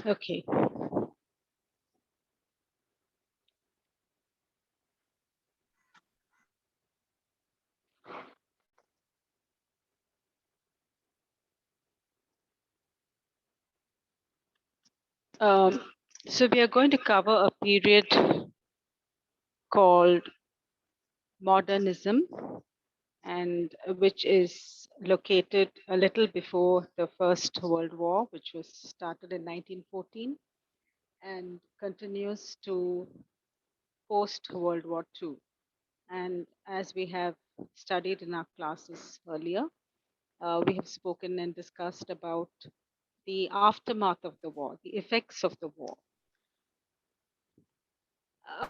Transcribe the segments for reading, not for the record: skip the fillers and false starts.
Okay. Um, so we are going to cover a period called Modernism, and which is located a little before the First World War, which was started in 1914 and continues to post World War II. And as we have studied in our classes earlier, we have spoken and discussed about the aftermath of the war, the effects of the war.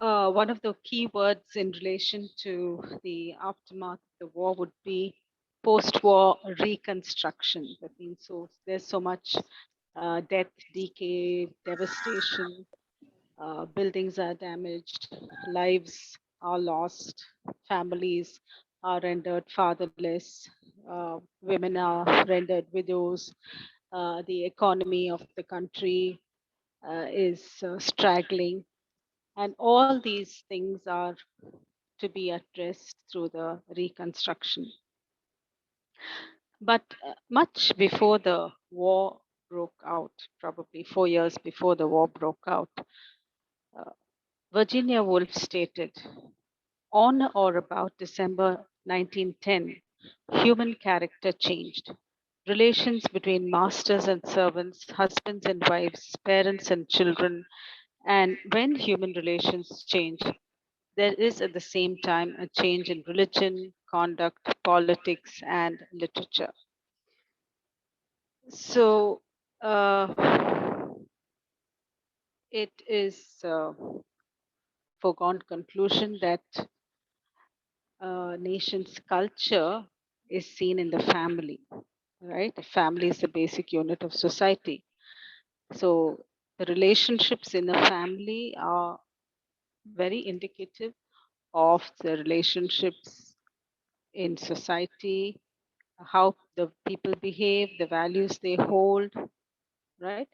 One of the key words in relation to the aftermath of the war would be post-war reconstruction. That means so there's so much death, decay, devastation, buildings are damaged, lives are lost, families are rendered fatherless, women are rendered widows, the economy of the country is straggling, and all these things are to be addressed through the reconstruction. But much before the war broke out, probably 4 years before the war broke out, uh, Virginia Woolf stated, on or about December 1910, human character changed. Relations between masters and servants, husbands and wives, parents and children, and when human relations change, there is at the same time a change in religion, conduct, politics, and literature. So it is foregone conclusion that a nation's culture is seen in the family, right? The family is the basic unit of society. So the relationships in the family are very indicative of the relationships in society, how the people behave, the values they hold, right?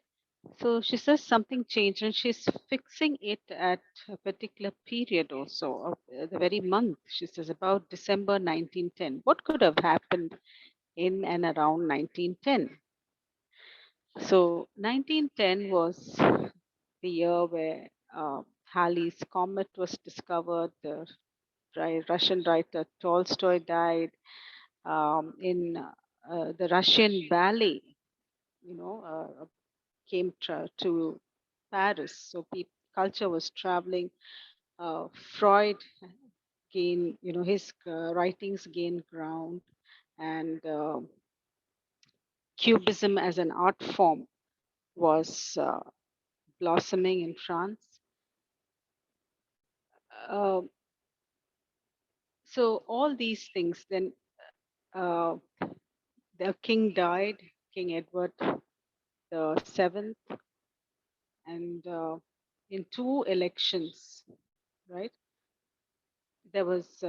So she says something changed, and she's fixing it at a particular period also, of the very month. She says about December 1910. What could have happened in and around 1910? So 1910 was the year where Halley's comet was discovered. The Russian writer Tolstoy died. In the Russian ballet, came to Paris. So culture was traveling. Freud gained, his writings gained ground, and Cubism as an art form was blossoming in France. Uh, so all these things, then uh, the king died, King Edward the Seventh, and in two elections, right? There was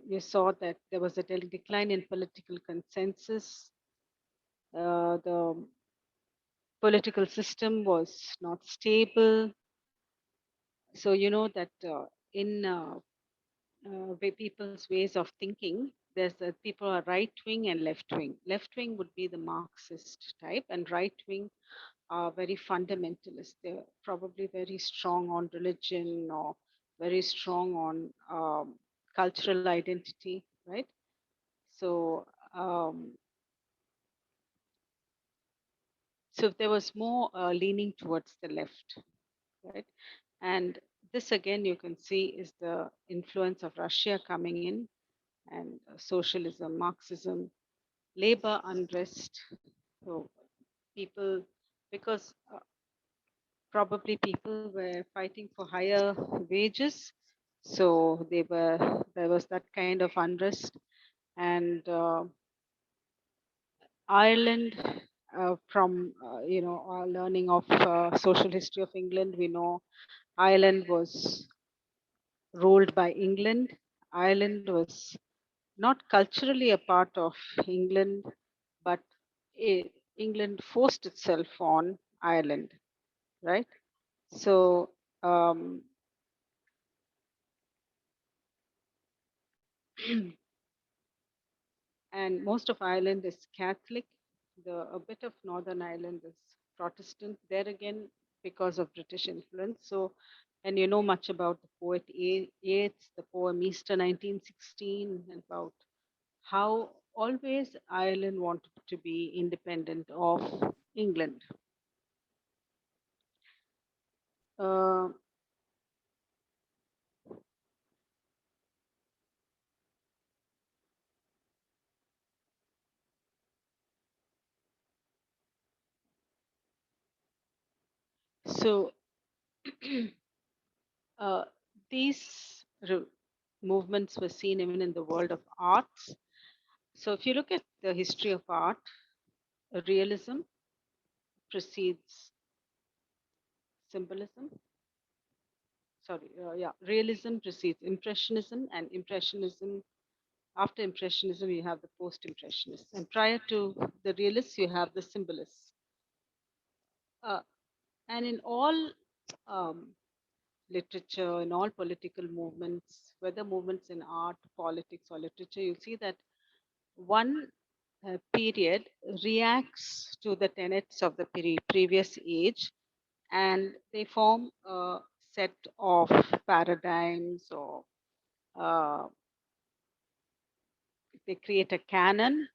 you saw that there was a decline in political consensus. The political system was not stable. So you know that in people's ways of thinking, there's people are right wing and left wing. Left wing would be the Marxist type, and right wing are very fundamentalist. They're probably very strong on religion or very strong on cultural identity, right? So, um, so there was more leaning towards the left, right? And this again, you can see is the influence of Russia coming in, and socialism, Marxism, labor unrest. So people, because probably people were fighting for higher wages, so there was that kind of unrest. And Ireland, from our learning of social history of England, we know Ireland was ruled by England. Ireland was not culturally a part of England, but England forced itself on Ireland, right? So, um, and most of Ireland is Catholic. A bit of Northern Ireland is Protestant. There again, because of British influence. So, and you know much about the poet Yeats, the poem Easter 1916, and about how always Ireland wanted to be independent of England. Uh, so uh, these movements were seen even in the world of arts. So if you look at the history of art, realism precedes symbolism. Sorry, yeah, realism precedes impressionism, and impressionism, after impressionism, you have the post impressionists, and prior to the realists, you have the symbolists. Uh, and in all um, literature, in all political movements, whether movements in art, politics, or literature, you see that one period reacts to the tenets of the previous age, and they form a set of paradigms, or uh, they create a canon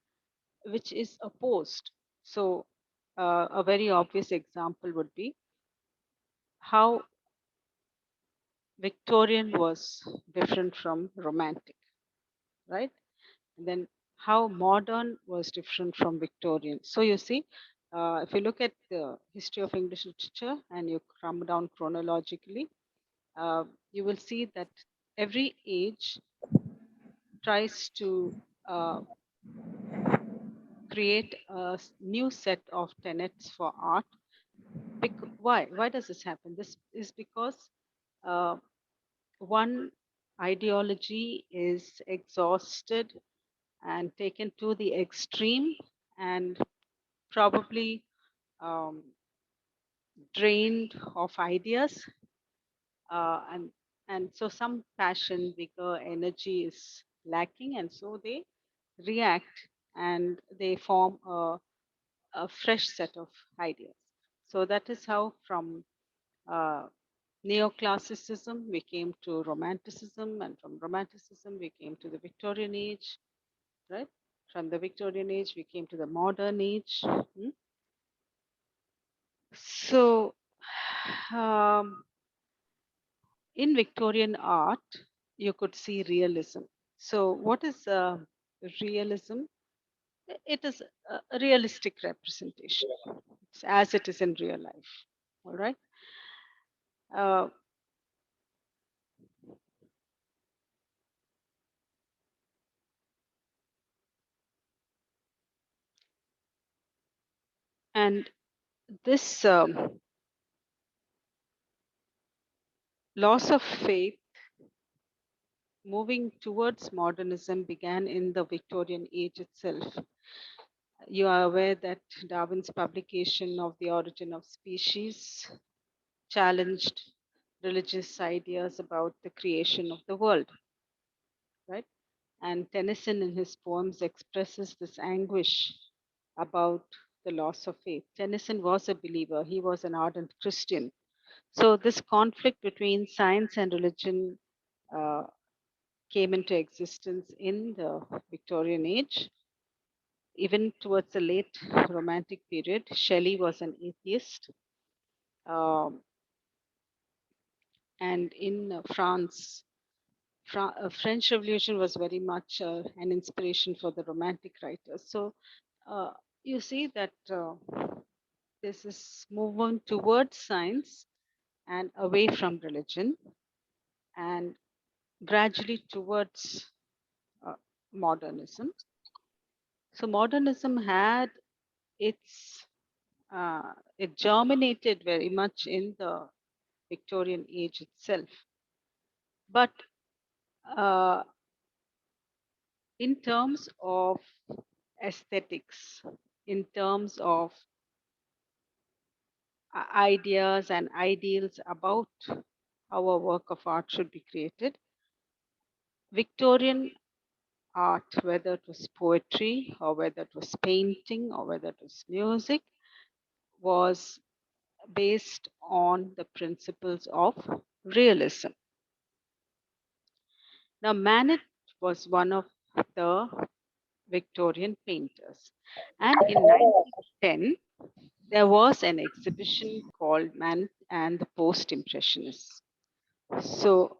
which is opposed. So, a very obvious example would be how Victorian was different from Romantic, right? And then how modern was different from Victorian. So you see, if you look at the history of English literature and you come down chronologically, you will see that every age tries to uh, create a new set of tenets for art. Why? Why does this happen? This is because uh, one ideology is exhausted and taken to the extreme, and probably um, drained of ideas, and so some passion, vigor, energy is lacking, and so they react and they form a fresh set of ideas. So that is how from uh, neoclassicism we came to romanticism, and from romanticism we came to the Victorian age, right? From the Victorian age we came to the modern age. Hmm? So, um, in Victorian art, you could see realism. So, what is realism? It is a realistic representation, it's as it is in real life. All right. Uh, and this loss of faith moving towards modernism began in the Victorian age itself. You are aware that Darwin's publication of The Origin of Species challenged religious ideas about the creation of the world, right? And Tennyson, in his poems, expresses this anguish about the loss of faith. Tennyson was a believer, he was an ardent Christian. So, this conflict between science and religion uh, came into existence in the Victorian age. Even towards the late Romantic period, Shelley was an atheist. Um, and in France, French Revolution was very much an inspiration for the Romantic writers. So uh, you see that this is movement towards science and away from religion, and gradually towards uh, modernism. So modernism had its it germinated very much in the Victorian age itself, but uh, in terms of aesthetics, in terms of ideas and ideals about how a work of art should be created. Victorian art, whether it was poetry or whether it was painting or whether it was music, was based on the principles of realism. Now, Manet was one of the Victorian painters, and in 1910, there was an exhibition called Manet and the Post Impressionists. So,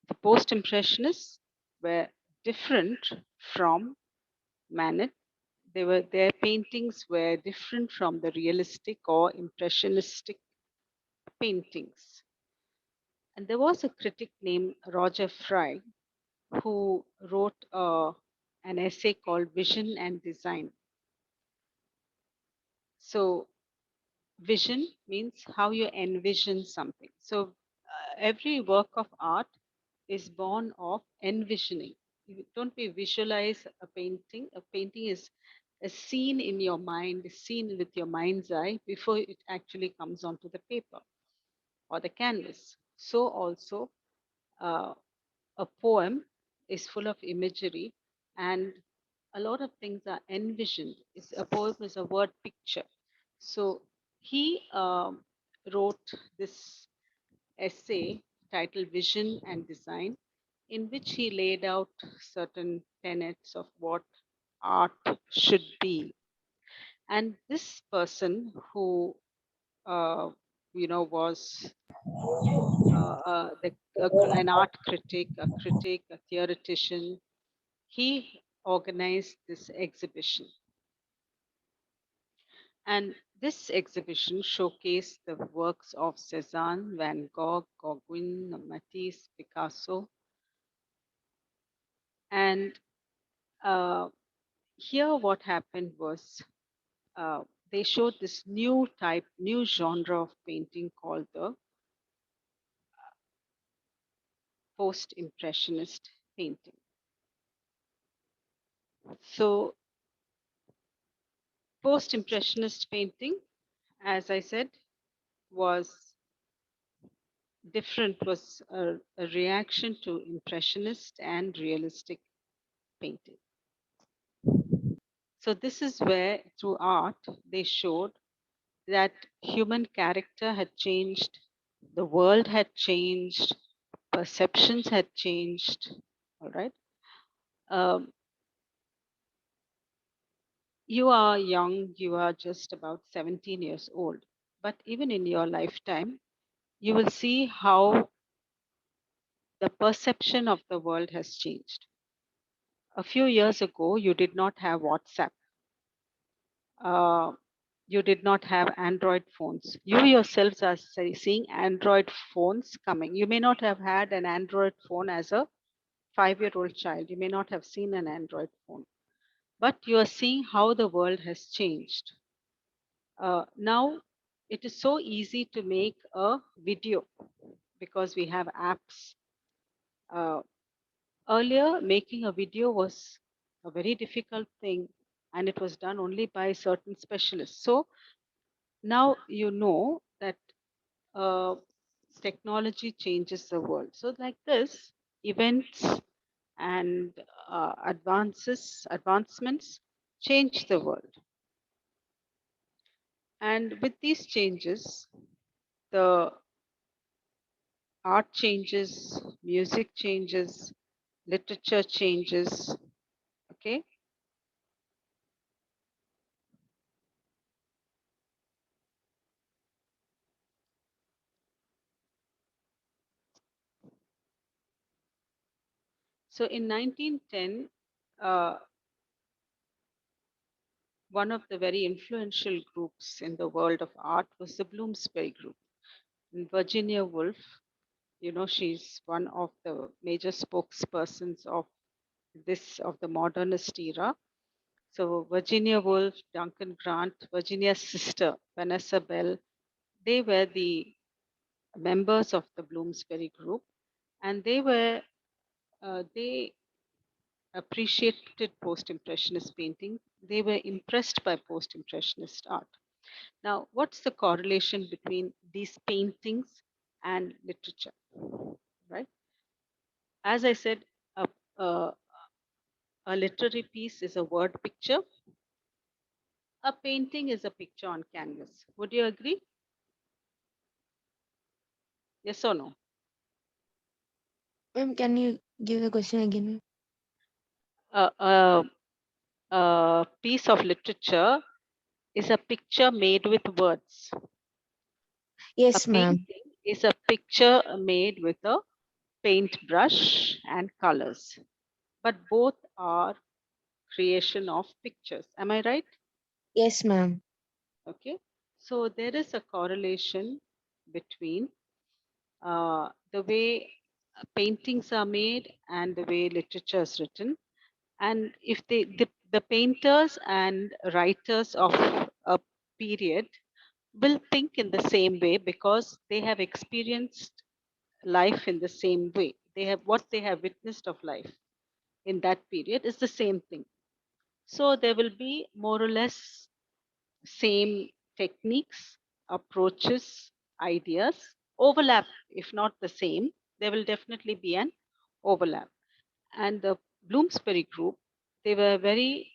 the Post Impressionists were different from Manet. Their paintings were different from the realistic or impressionistic paintings. And there was a critic named Roger Fry who wrote an essay called Vision and Design. So, vision means how you envision something. So, every work of art is born of envisioning. You don't we visualize a painting? A painting is a scene in your mind, a scene with your mind's eye before it actually comes onto the paper or the canvas. So, also, uh, a poem is full of imagery and a lot of things are envisioned. A poem is a word picture. So he wrote this essay titled Vision and Design, in which he laid out certain tenets of what art should be. And this person who was an art critic, a theoretician, he organized this exhibition. And this exhibition showcased the works of Cezanne, Van Gogh, Gauguin, Matisse, Picasso. And uh, here, what happened was they showed this new genre of painting called the post impressionist painting. So, post impressionist painting, as I said, was was a reaction to impressionist and realistic painting. So this is where through art they showed that human character had changed, the world had changed, perceptions had changed. All right. um, you are young, you are just about 17 years old, but even in your lifetime you will see how the perception of the world has changed. A few years ago, you did not have WhatsApp. Uh, you did not have Android phones. You yourselves are seeing Android phones coming. You may not have had an Android phone as a 5-year-old child. You may not have seen an Android phone, but you are seeing how the world has changed. Now, it is so easy to make a video because we have apps. Uh, Earlier, making a video was a very difficult thing and it was done only by certain specialists. So now you know that uh, technology changes the world. So, like this, events and advancements change the world. And with these changes, the art changes, music changes, literature changes. Okay. So in 1910, uh, one of the very influential groups in the world of art was the Bloomsbury Group. And Virginia Woolf, she's one of the major spokespersons of the modernist era. So Virginia Woolf, Duncan Grant, Virginia's sister, Vanessa Bell, they were the members of the Bloomsbury Group, and they appreciated post-impressionist painting They were impressed by post impressionist art. Now, what's the correlation between these paintings and literature? Right? As I said, a, a, a literary piece is a word picture, a painting is a picture on canvas. Would you agree? Yes or no? Ma'am, can you give the question again, ma'am? A, a piece of literature is a picture made with words. A Yes, ma'am. painting is a picture made with a paintbrush and colors. But both are creation of pictures. Am I right? Yes, ma'am. Okay. So there is a correlation between the way paintings are made and the way literature is written. And if the painters and writers of a period will think in the same way because they have experienced life in the same way. They have what they have witnessed of life in that period is the same thing. So there will be more or less same techniques, approaches, ideas, overlap, if not the same, there will definitely be an overlap. And the Bloomsbury group, they were very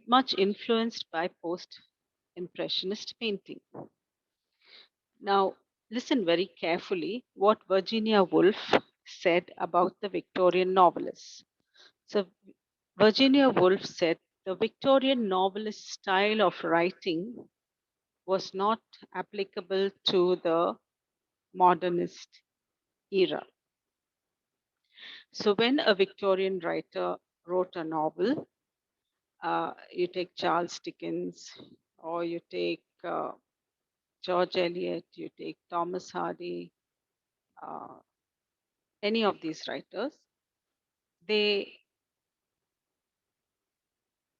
much influenced by post impressionist painting. Now, listen very carefully what Virginia Woolf said about the Victorian novelists. So, Virginia Woolf said the Victorian novelist style of writing was not applicable to the modernist era. So, when a Victorian writer wrote a novel, you take Charles Dickens, or you take George Eliot, you take Thomas Hardy, uh, any of these writers, they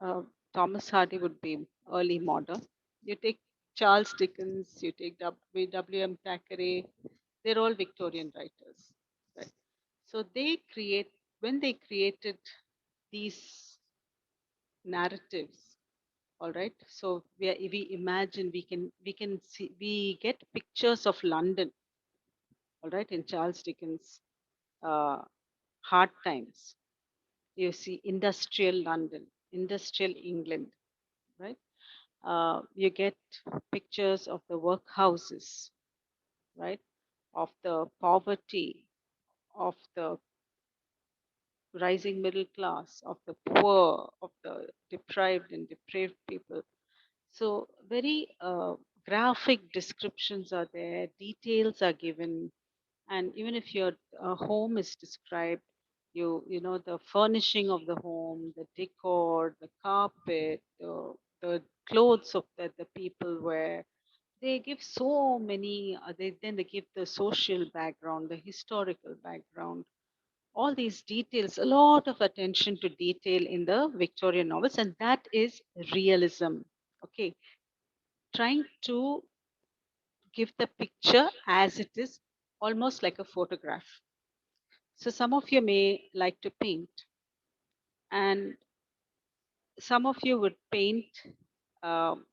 uh, Thomas Hardy would be early modern. You take Charles Dickens, you take W.M. Thackeray, they're all Victorian writers, right? So they create when they created these narratives, all right. So we imagine we can see we get pictures of London, all right, in Charles Dickens' uh, Hard Times. You see industrial London, industrial England, right? You get pictures of the workhouses, right? Of the poverty, of the rising middle class, of the poor, of the deprived and depraved people. So, very graphic descriptions are there, details are given, and even if your home is described, you know the furnishing of the home, the decor, the carpet, the clothes of that the people wear. They give so many. They give the social background, the historical background, all these details, a lot of attention to detail in the Victorian novels, and that is realism. Okay, trying to give the picture as it is, almost like a photograph. So, some of you may like to paint, and some of you would paint um,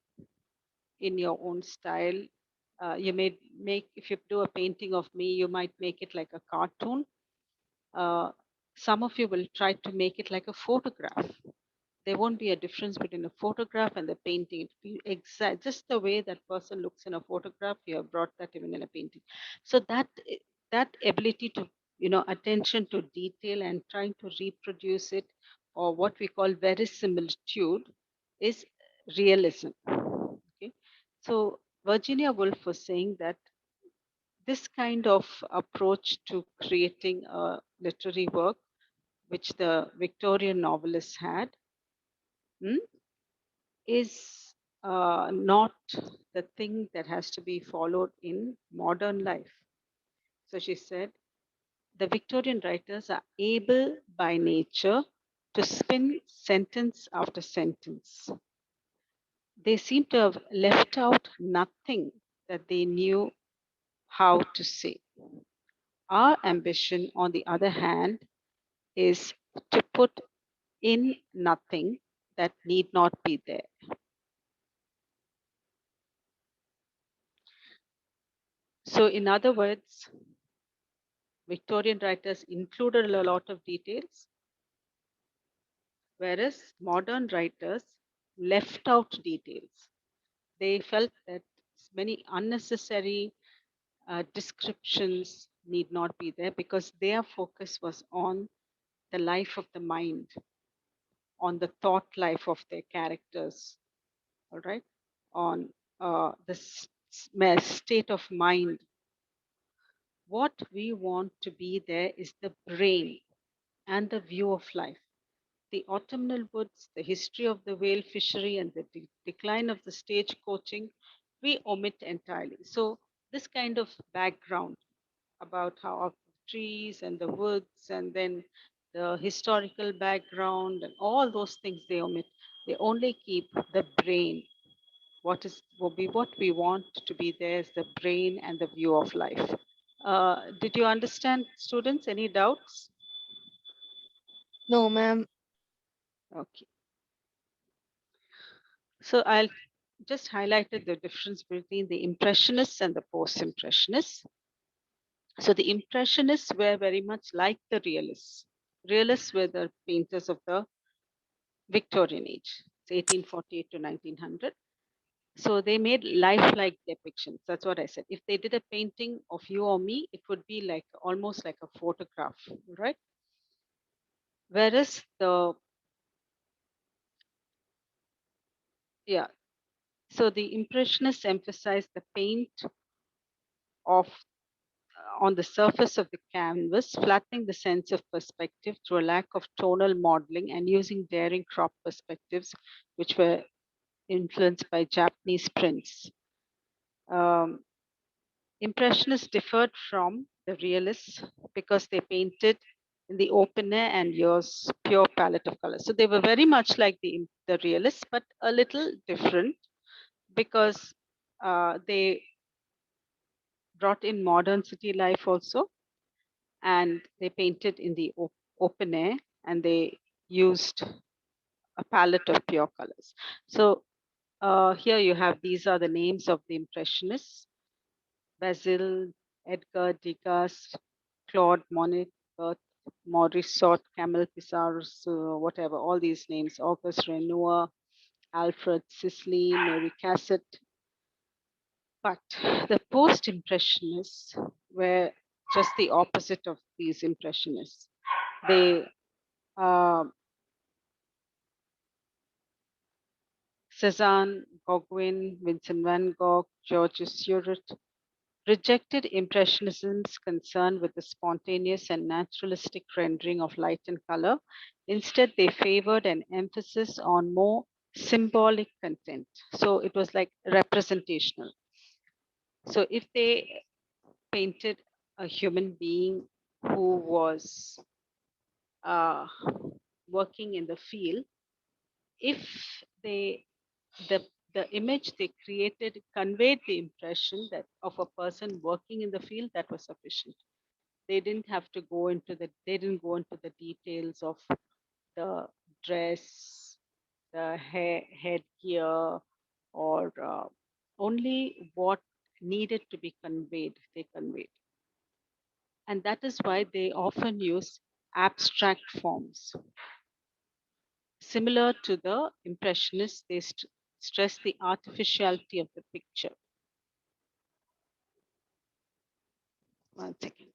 in your own style. You may make, if you do a painting of me, you might make it like a cartoon. Uh, some of you will try to make it like a photograph. There won't be a difference between a photograph and the painting. It be exact, just the way that person looks in a photograph. You have brought that even in a painting. So that ability to attention to detail and trying to reproduce it, or what we call verisimilitude, is realism. Okay, so Virginia Woolf was saying that this kind of approach to creating a literary work, which the Victorian novelists had, mm, is not the thing that has to be followed in modern life. So she said the Victorian writers are able by nature to spin sentence after sentence. They seem to have left out nothing that they knew how to say. Our ambition, on the other hand, is to put in nothing that need not be there. So, in other words, Victorian writers included a lot of details, whereas modern writers left out details. They felt that many unnecessary descriptions need not be there because their focus was on the life of the mind, on the thought life of their characters, all right, on the state of mind. What we want to be there is the brain and the view of life. The autumnal woods, the history of the whale fishery, and the decline of the stage coaching, we omit entirely. So, this kind of background about how of trees and the woods, and then the historical background, and all those things they omit. They only keep the brain. What is will be what we want to be there is the brain and the view of life. Did you understand, students? Any doubts? No, ma'am. Okay. So I'll just highlighted the difference between the Impressionists and the Post-Impressionists. So the Impressionists were very much like the Realists. Realists were the painters of the Victorian age, it's 1848 to 1900. So they made lifelike depictions. That's what I said. If they did a painting of you or me, it would be like almost like a photograph, right? Whereas yeah, so the Impressionists emphasized the paint of on the surface of the canvas, flattening the sense of perspective through a lack of tonal modeling and using daring crop perspectives, which were influenced by Japanese prints. Um, Impressionists differed from the realists because they painted in the open air and used pure palette of colors. So they were very much like the realists, but a little different because they brought in modern city life also, and they painted in the open air, and they used a palette of pure colors. So here you have, these are the names of the Impressionists: Basil, Edgar Degas, Claude Monet, Bert Morisot, Camille Pissarro, whatever, all these names, Auguste Renoir, Alfred Sisley, Mary Cassatt. But the post Impressionists were just the opposite of these Impressionists. They uh, Cezanne, Gauguin, Vincent van Gogh, Georges Seurat rejected Impressionism's concern with the spontaneous and naturalistic rendering of light and color. Instead, they favored an emphasis on more symbolic content. So it was like representational. So if they painted a human being who was uh, working in the field, if they the the image they created conveyed the impression that of a person working in the field, that was sufficient. They didn't go into the details of the dress, the headgear, or only what needed to be conveyed they conveyed. And that is why they often use abstract forms. Similar to the Impressionists, they stress the artificiality of the picture. One second.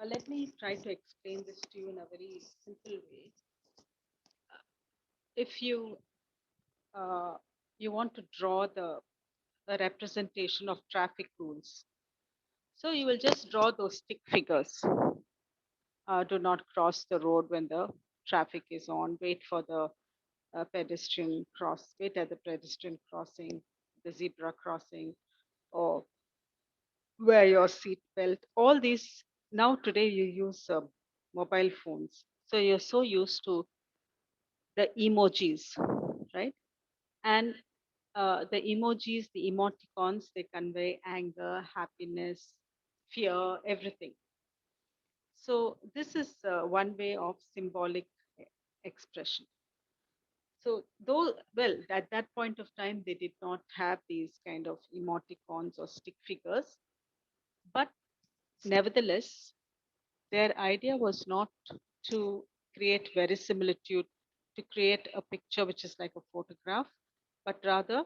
Let me try to explain this to you in a very simple way. If uh, you want to draw a representation of traffic rules, so you will just draw those stick figures. Do not cross the road when the traffic is on. Wait for the pedestrian cross. Wait at the pedestrian crossing, the zebra crossing, or wear your seat belt. All these, now today you use mobile phones. So you're so used to the emojis, right? And the emojis, the emoticons, they convey anger, happiness, fear, everything. So this is one way of symbolic expression. So though, well, at that point of time, they did not have these kind of emoticons or stick figures, but nevertheless, their idea was not to create verisimilitude, to create a picture which is like a photograph, but rather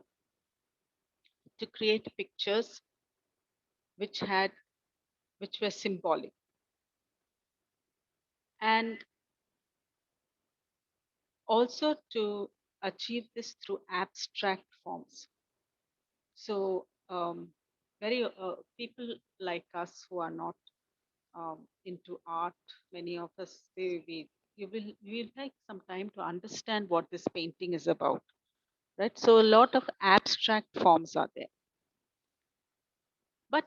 to create pictures which had which were symbolic, and also to achieve this through abstract forms. So very people like us who are not into art, many of us, we you will take some time to understand what this painting is about, right? So a lot of abstract forms are there, but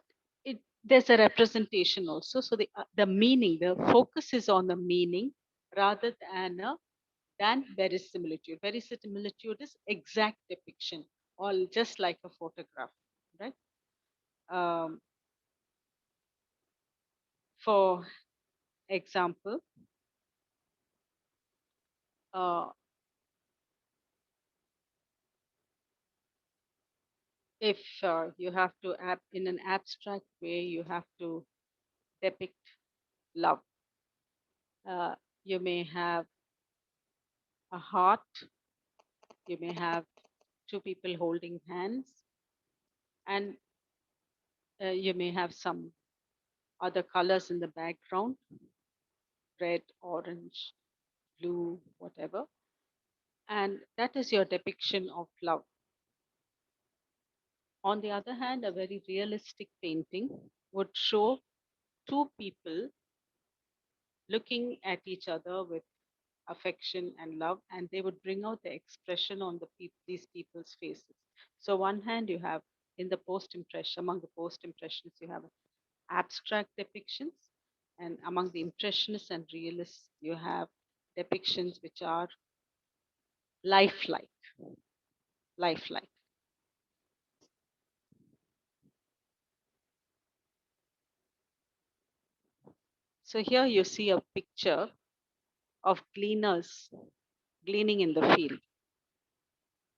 there's a representation also. So the meaning, the focus is on the meaning rather than verisimilitude. Verisimilitude is exact depiction, or just like a photograph, right? Um, for example, uh, if you have to in an abstract way, you have to depict love. Uh, you may have a heart, you may have two people holding hands, and you may have some other colors in the background, red, orange, blue, whatever. And that is your depiction of love. On the other hand, a very realistic painting would show two people looking at each other with affection and love, and they would bring out the expression on these people's faces. So, one hand, you have in the post impression, among the post impressionists, you have abstract depictions, and among the impressionists and realists, you have depictions which are lifelike, lifelike. So, here you see a picture of gleaners gleaning in the field.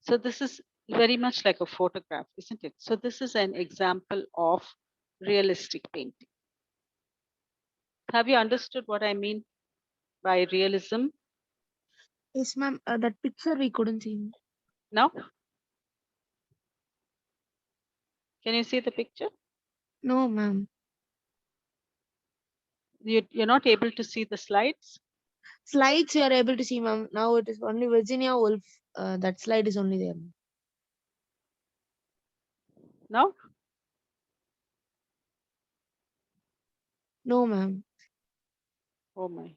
So this is very much like a photograph, isn't it? So this is an example of realistic painting. Have you understood what I mean by realism Yes, ma'am. That picture we couldn't see. now? Can you see the picture? No, ma'am. You're not able to see the slides Slides you are able to see, ma'am. Now it is only Virginia Woolf. That slide is only there. now? No, ma'am. Oh my.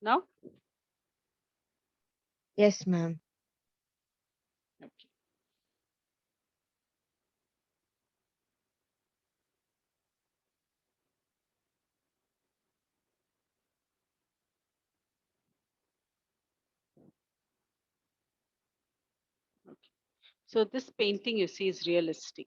Now? Yes, ma'am. Okay. Okay. So this painting you see is realistic.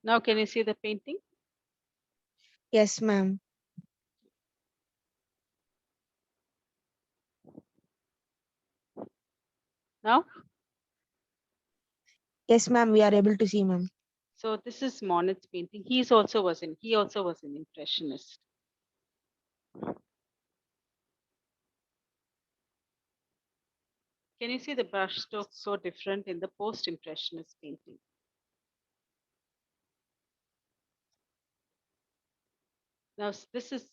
Now can you see the painting? Yes, ma'am. Now? Yes, ma'am. We are able to see, ma'am. So this is Monet's painting. He also was an impressionist. Can you see the brushstrokes so different in the post-impressionist painting? Now this is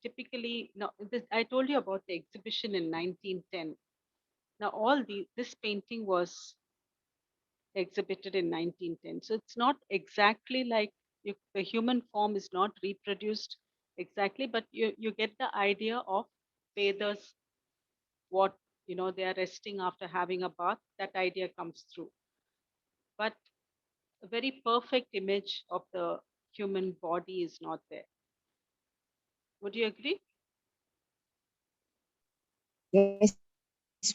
typically, now this, I told you about the exhibition in 1910. Now all this painting was exhibited in 1910. So it's not exactly like the human form is not reproduced exactly, but you get the idea of Vedas, what, they are resting after having a bath. That idea comes through. But a very perfect image of the human body is not there. Would you agree? Yes,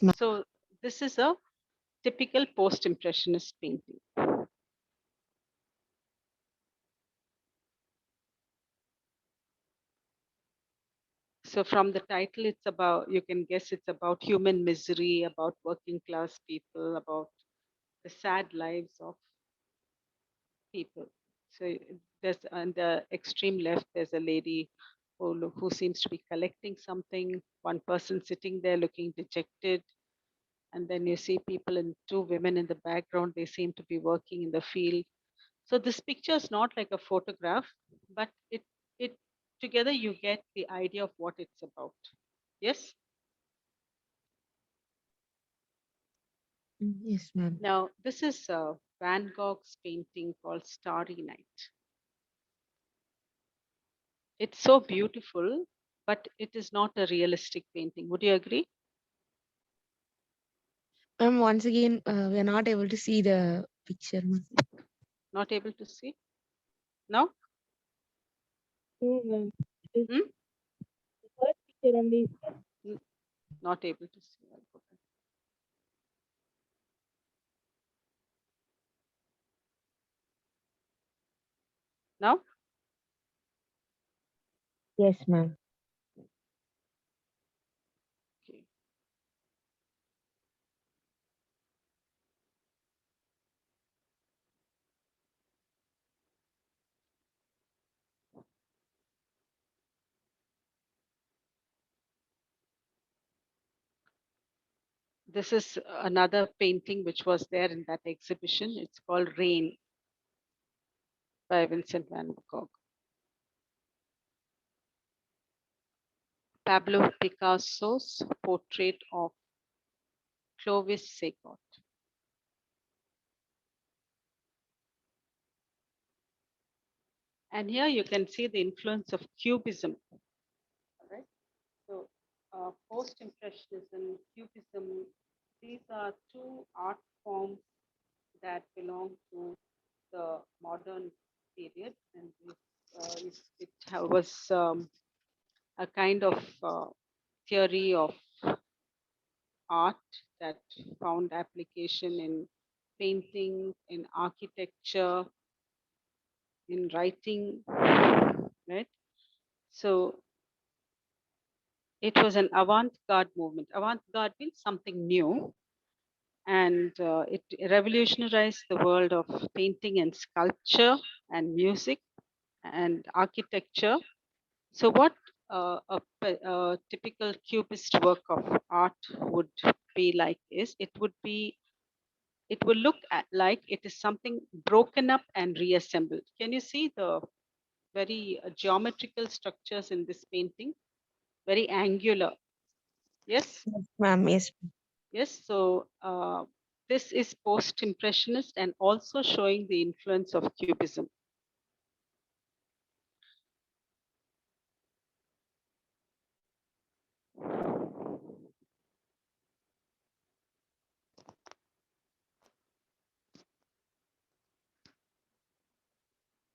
ma'am. So this is a typical post-impressionist painting. So from the title, it's about, you can guess it's about human misery, about working class people, about the sad lives of people. So there's on the extreme left, there's a lady who seems to be collecting something. One person sitting there looking dejected, and then you see people and two women in the background. They seem to be working in the field. So this picture is not like a photograph, but it together you get the idea of what it's about. Yes. Yes, ma'am. Now, this is Van Gogh's painting called Starry Night. It's so beautiful, but it is not a realistic painting. Would you agree? Ma'am, once again, we are not able to see the picture, ma'am. Not able to see? No? No, ma'am. It is Hmm? the first picture only. N- Not able to see. I'll go back. Now? Yes, ma'am. Okay. This is another painting which was there in that exhibition. It's called Rain by Vincent van Gogh. Pablo Picasso's portrait of Clovis Segot. And here you can see the influence of Cubism. All right. So, post-impressionism, Cubism, these are two art forms that belong to the modern period, and it was a kind of theory of art that found application in painting, in architecture, in writing, right? So it was an avant-garde movement. Avant-garde means something new, and it revolutionized the world of painting and sculpture and music and architecture. So, what a typical cubist work of art would be like is it will look like it is something broken up and reassembled. Can you see the very geometrical structures in this painting? Very angular. Yes. Yes, ma'am. Yes. Yes, so this is post impressionist and also showing the influence of Cubism.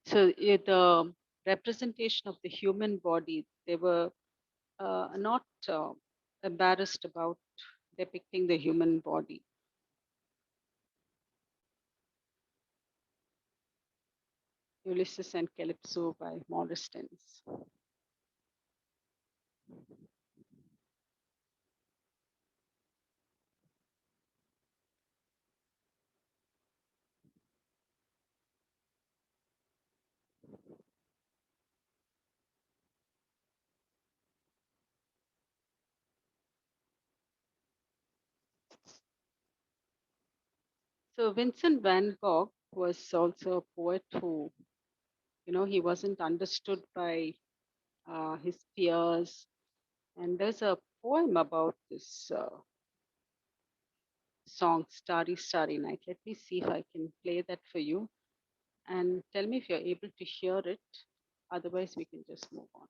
So the representation of the human body, they were not embarrassed about depicting the human body. Ulysses and Calypso by Modernism. So Vincent van Gogh was also a poet who, he wasn't understood by his fears. And there's a poem about this song, Starry, Starry Night. Let me see if I can play that for you and tell me if you're able to hear it. Otherwise, we can just move on.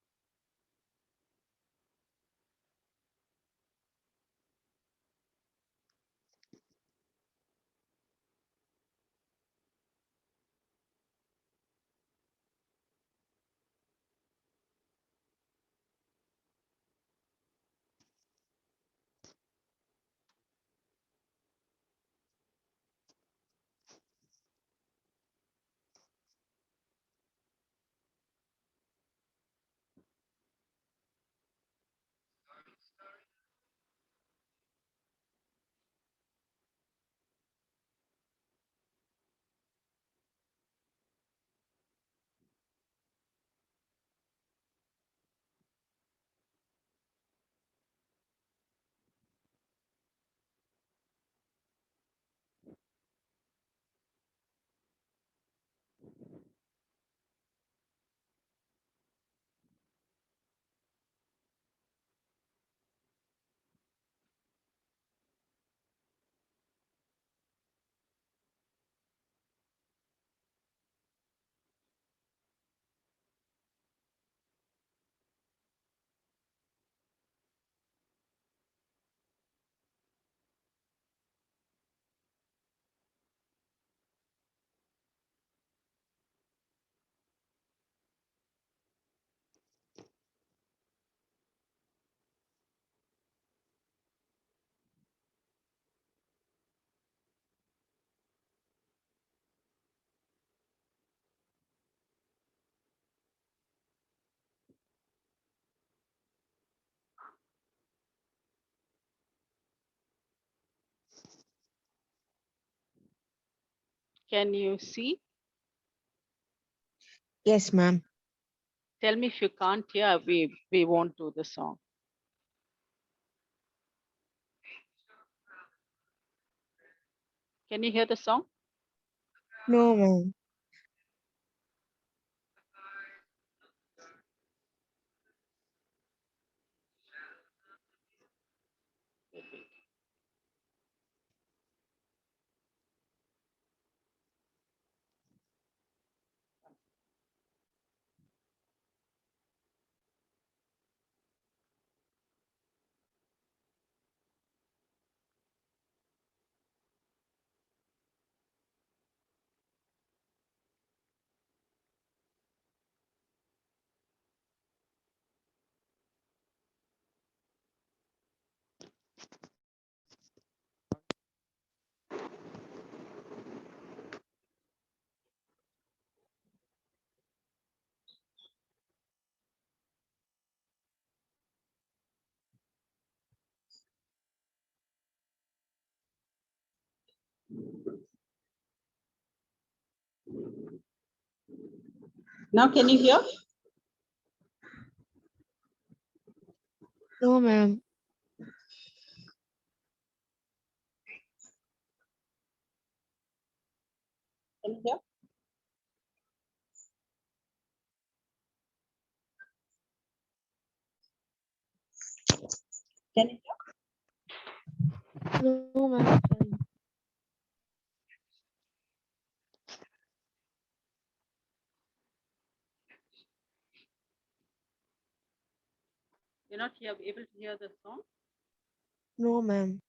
Can you see? Yes, ma'am. Tell me if you can't hear, we won't do the song. Can you hear the song? No, ma'am. Now, can you hear? No, ma'am. Can you hear? Can you hear? No, ma'am. Sorry. You're not here, able to hear the song? No, ma'am.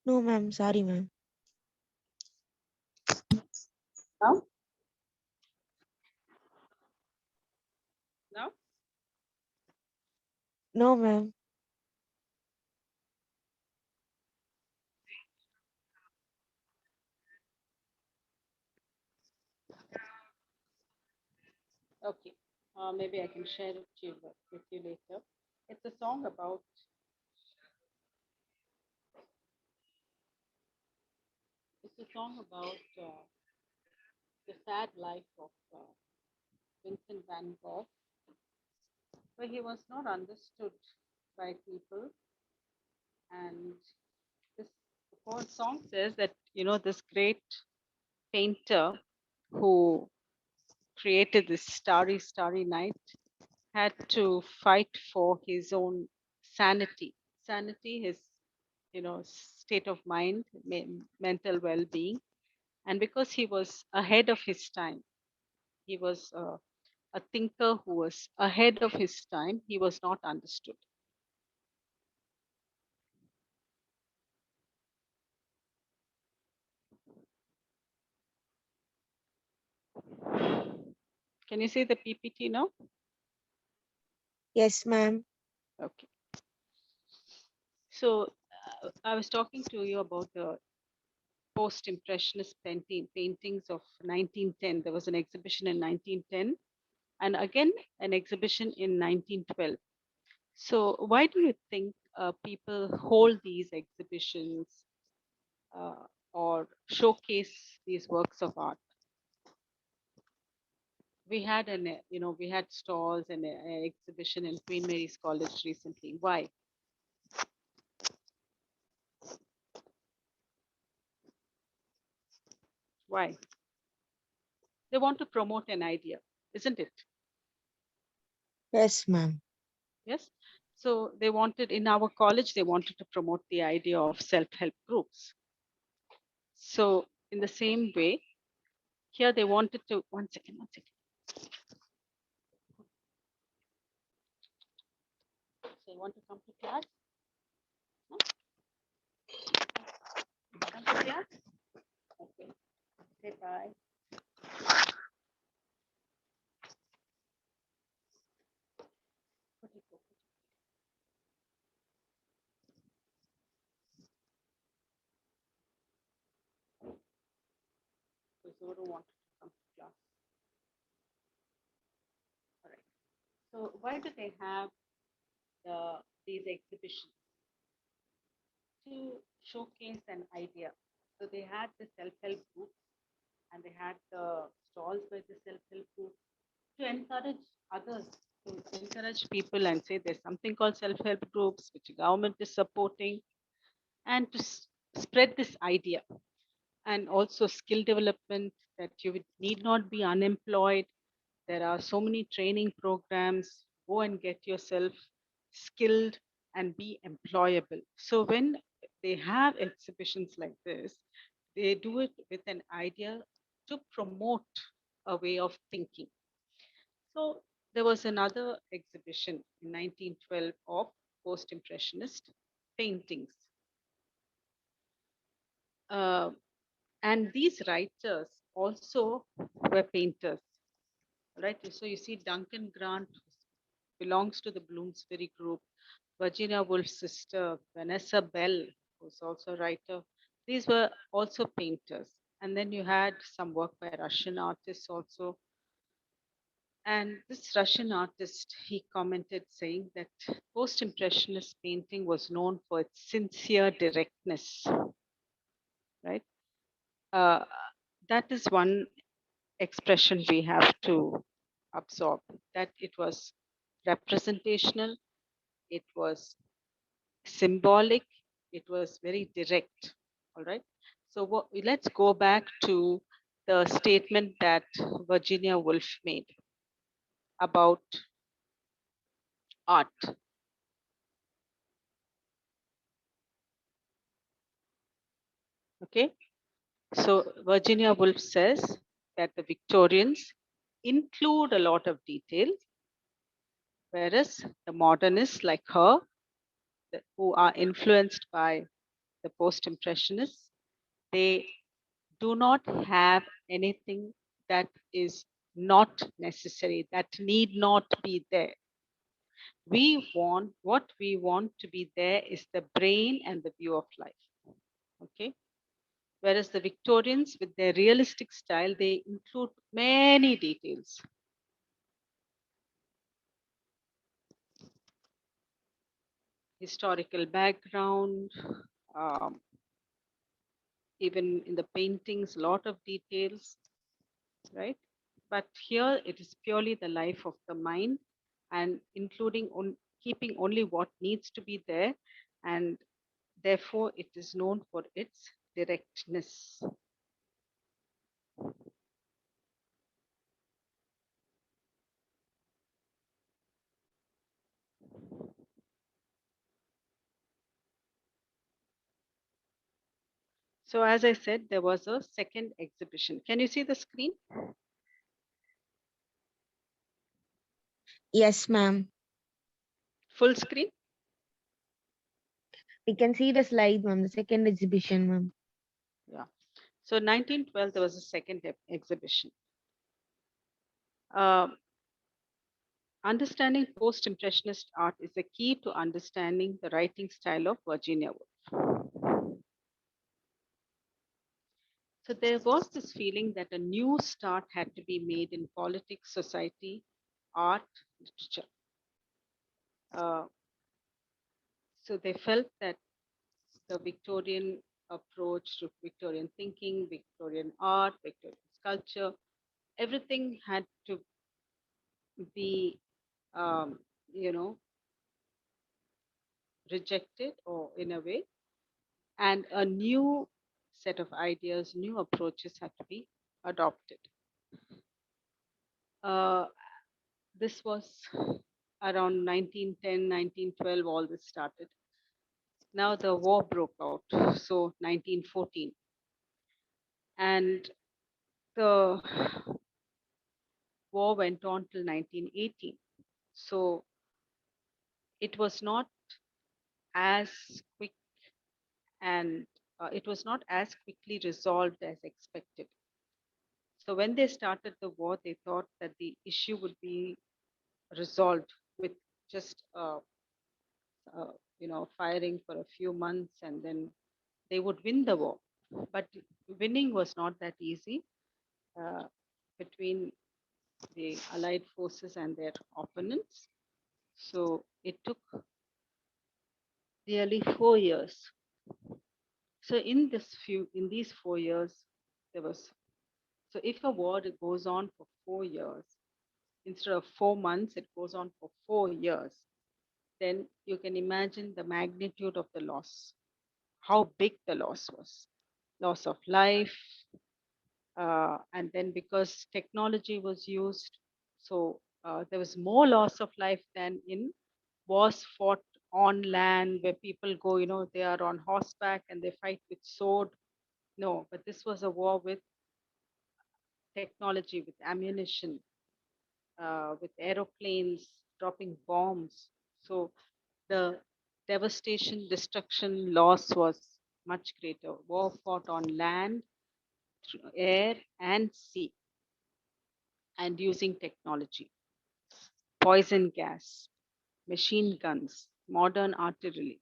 No, ma'am. Sorry, ma'am. Now? Now? No, ma'am. Okay. Maybe I can share it with you later. It's a song about the sad life of Vincent van Gogh, where he was not understood by people. And this whole song says that, this great painter who created this starry, starry night had to fight for his own sanity. Sanity, his, state of mind, mental well being. And because he was ahead of his time, he was a thinker who was ahead of his time, he was not understood. Can you see the PPT now? Yes, ma'am. Okay. So I was talking to you about the post-impressionist paintings of 1910. There was an exhibition in 1910 and again an exhibition in 1912. So why do you think people hold these exhibitions uh, or showcase these works of art? We had stalls and an exhibition in Queen Mary's College recently. Why? Why? They want to promote an idea, isn't it? Yes, ma'am. Yes. So they wanted in our college, they wanted to promote the idea of self-help groups. So in the same way, here they wanted to, one second, one second. So you want to come to class? No? Come to class? Okay. Say bye. Put it, put it. So Zoro wanted to come to class. All right. So why do they have these exhibitions? To showcase an idea. So they had the self-help groups and they had the stalls by the self-help groups to encourage others, to encourage people and say there's something called self-help groups which the government is supporting, and to spread this idea, and also skill development, that you need not be unemployed. There are so many training programs. Go and get yourself skilled and be employable. So when they have exhibitions like this, they do it with an idea to promote a way of thinking. So there was another exhibition in 1912 of post-impressionist paintings. Uh, and these writers also were painters, right? So you see Duncan Grant belongs to the Bloomsbury group. Virginia Woolf's sister, Vanessa Bell, who's also a writer. These were also painters. And then you had some work by Russian artists also. And this Russian artist, he commented saying that post impressionist painting was known for its sincere directness, right? Uh, that is one expression we have to absorb, that it was representational, it was symbolic, it was very direct. All right. So let's go back to the statement that Virginia Woolf made about art. Okay. So Virginia Woolf says that the Victorians include a lot of detail, whereas the modernists like her, who are influenced by the post impressionists, they do not have anything that is not necessary, that need not be there. What we want to be there is the brain and the view of life. Okay. Whereas the Victorians, with their realistic style, they include many details. historical background, um, even in the paintings, a lot of details, right? But here it is purely the life of the mind and keeping only what needs to be there, and therefore it is known for its directness. So, as I said, there was a second exhibition. Can you see the screen? Yes, ma'am. Full screen? We can see the slide, ma'am. The second exhibition, ma'am. Yeah. So, 1912, there was a second exhibition. Um, Understanding post impressionist art is the key to understanding the writing style of Virginia Woolf. So there was this feeling that a new start had to be made in politics, society, art, literature. Uh, so they felt that the Victorian approach to Victorian thinking, Victorian art, Victorian sculpture, everything had to be, um, you know, rejected or in a way, and a new set of ideas, new approaches had to be adopted. Uh, this was around 1910, 1912, all this started. Now the war broke out, so 1914. And the war went on till 1918. So it was not as quick and it was not as quickly resolved as expected. So when they started the war, they thought that the issue would be resolved with just firing for a few months, and then they would win the war. But winning was not that easy uh, between the Allied forces and their opponents. So it took nearly 4 years. So in these 4 years, there was so if a war goes on for 4 years, instead of 4 months, it goes on for 4 years, then you can imagine the magnitude of the loss, how big the loss was. Loss of life, and then because technology was used, so there was more loss of life than in wars fought on land where people go, they are on horseback and they fight with sword. No, but this was a war with technology, with ammunition, with aeroplanes dropping bombs. So the devastation, destruction, loss was much greater. War fought on land, air, and sea, and using technology, poison gas, machine guns, modern artillery.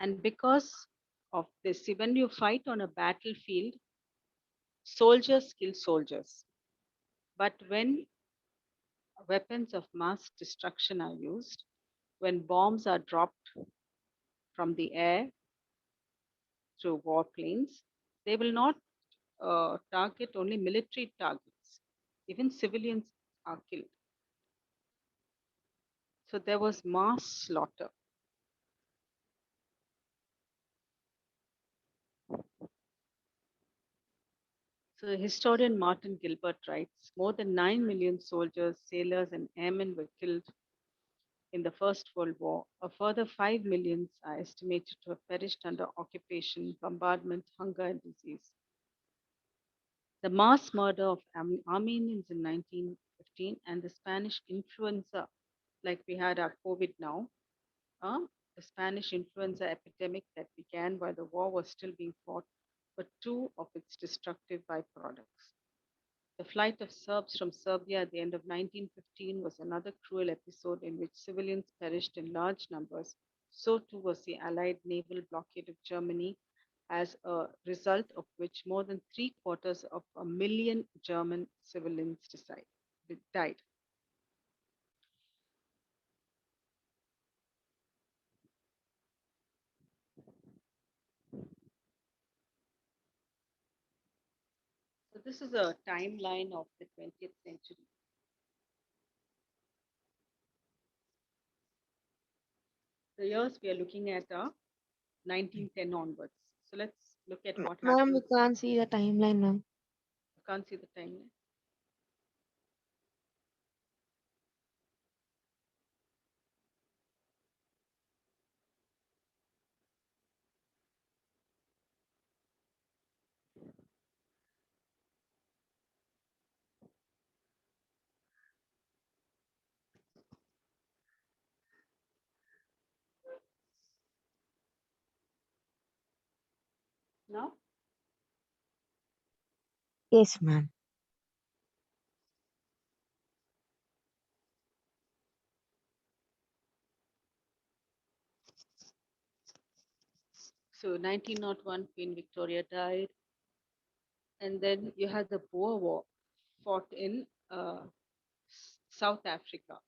And because of this, see, when you fight on a battlefield, soldiers kill soldiers. But when weapons of mass destruction are used, when bombs are dropped from the air through warplanes, they will not target only military targets. Even civilians are killed. So there was mass slaughter. So historian Martin Gilbert writes, more than 9 million soldiers, sailors, and airmen were killed in the First World War. A further 5 millions are estimated to have perished under occupation, bombardment, hunger, and disease. The mass murder of Armenians in 1915 and the Spanish influenza, like we had our COVID now, uh, the Spanish influenza epidemic that began while the war was still being fought, were two of its destructive byproducts. The flight of Serbs from Serbia at the end of 1915 was another cruel episode in which civilians perished in large numbers. So too was the Allied naval blockade of Germany, as a result of which more than three-quarters of a million German civilians died. this is a timeline of the 20th century. The years we are looking at are 1910 onwards. So let's look at what Ma'am, we happens. can't see the timeline, ma'am. You can't see the timeline. Now, Yes, ma'am. so 1901, Queen Victoria died, and then you had the Boer War fought in South Africa,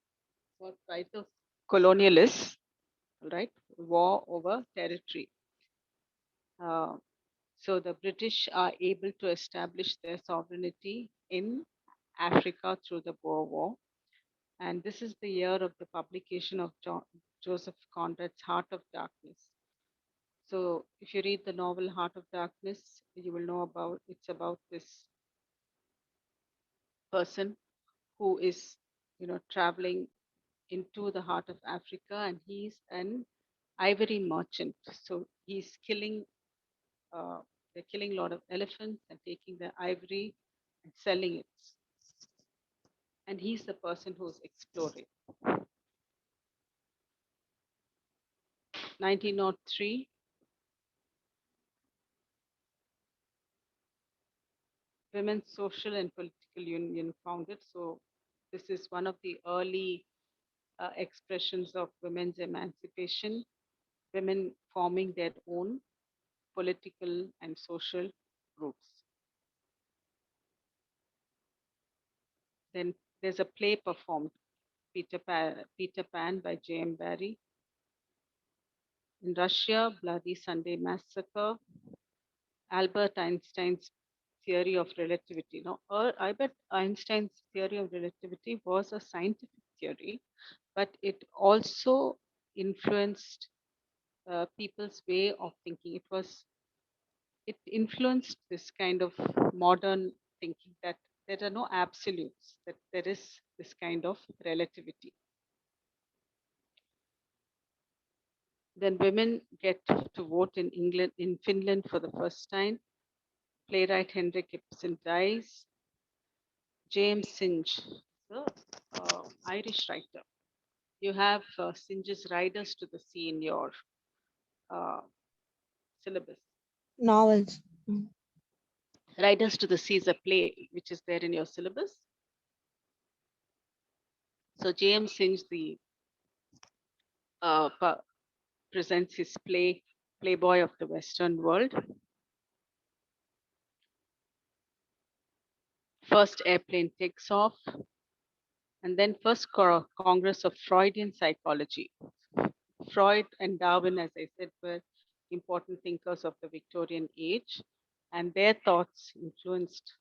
fought by the colonialists, right? War over territory. Uh, so the British are able to establish their sovereignty in Africa through the Boer War. And this is the year of the publication of Joseph Conrad's Heart of Darkness. So if you read the novel Heart of Darkness, you will know about it's about this person who is, traveling into the heart of Africa, and he's an ivory merchant. So he's killing, they're killing a lot of elephants and taking the ivory and selling it. And he's the person who's exploring. 1903, Women's Social and Political Union founded. So this is one of the early expressions of women's emancipation, women forming their own political and social groups. Then there's a play performed, Peter Pan by J.M. Barrie. In Russia, Bloody Sunday Massacre, Albert Einstein's theory of relativity. Now, Albert Einstein's theory of relativity was a scientific theory, but it also influenced people's way of thinking. It influenced this kind of modern thinking that there are no absolutes, that there is this kind of relativity. Then women get to vote in Finland for the first time. Playwright Henrik Ibsen dies. James Synge, the Irish writer. You have Synge's Riders to the Sea in your uh, syllabus. Novels. Mm. Riders to the Sea is a play which is there in your syllabus. So James Synge, the uh, presents his play Playboy of the Western World. First airplane takes off, and then first Congress of Freudian Psychology. Freud and Darwin, as I said, were important thinkers of the Victorian age, and their thoughts influenced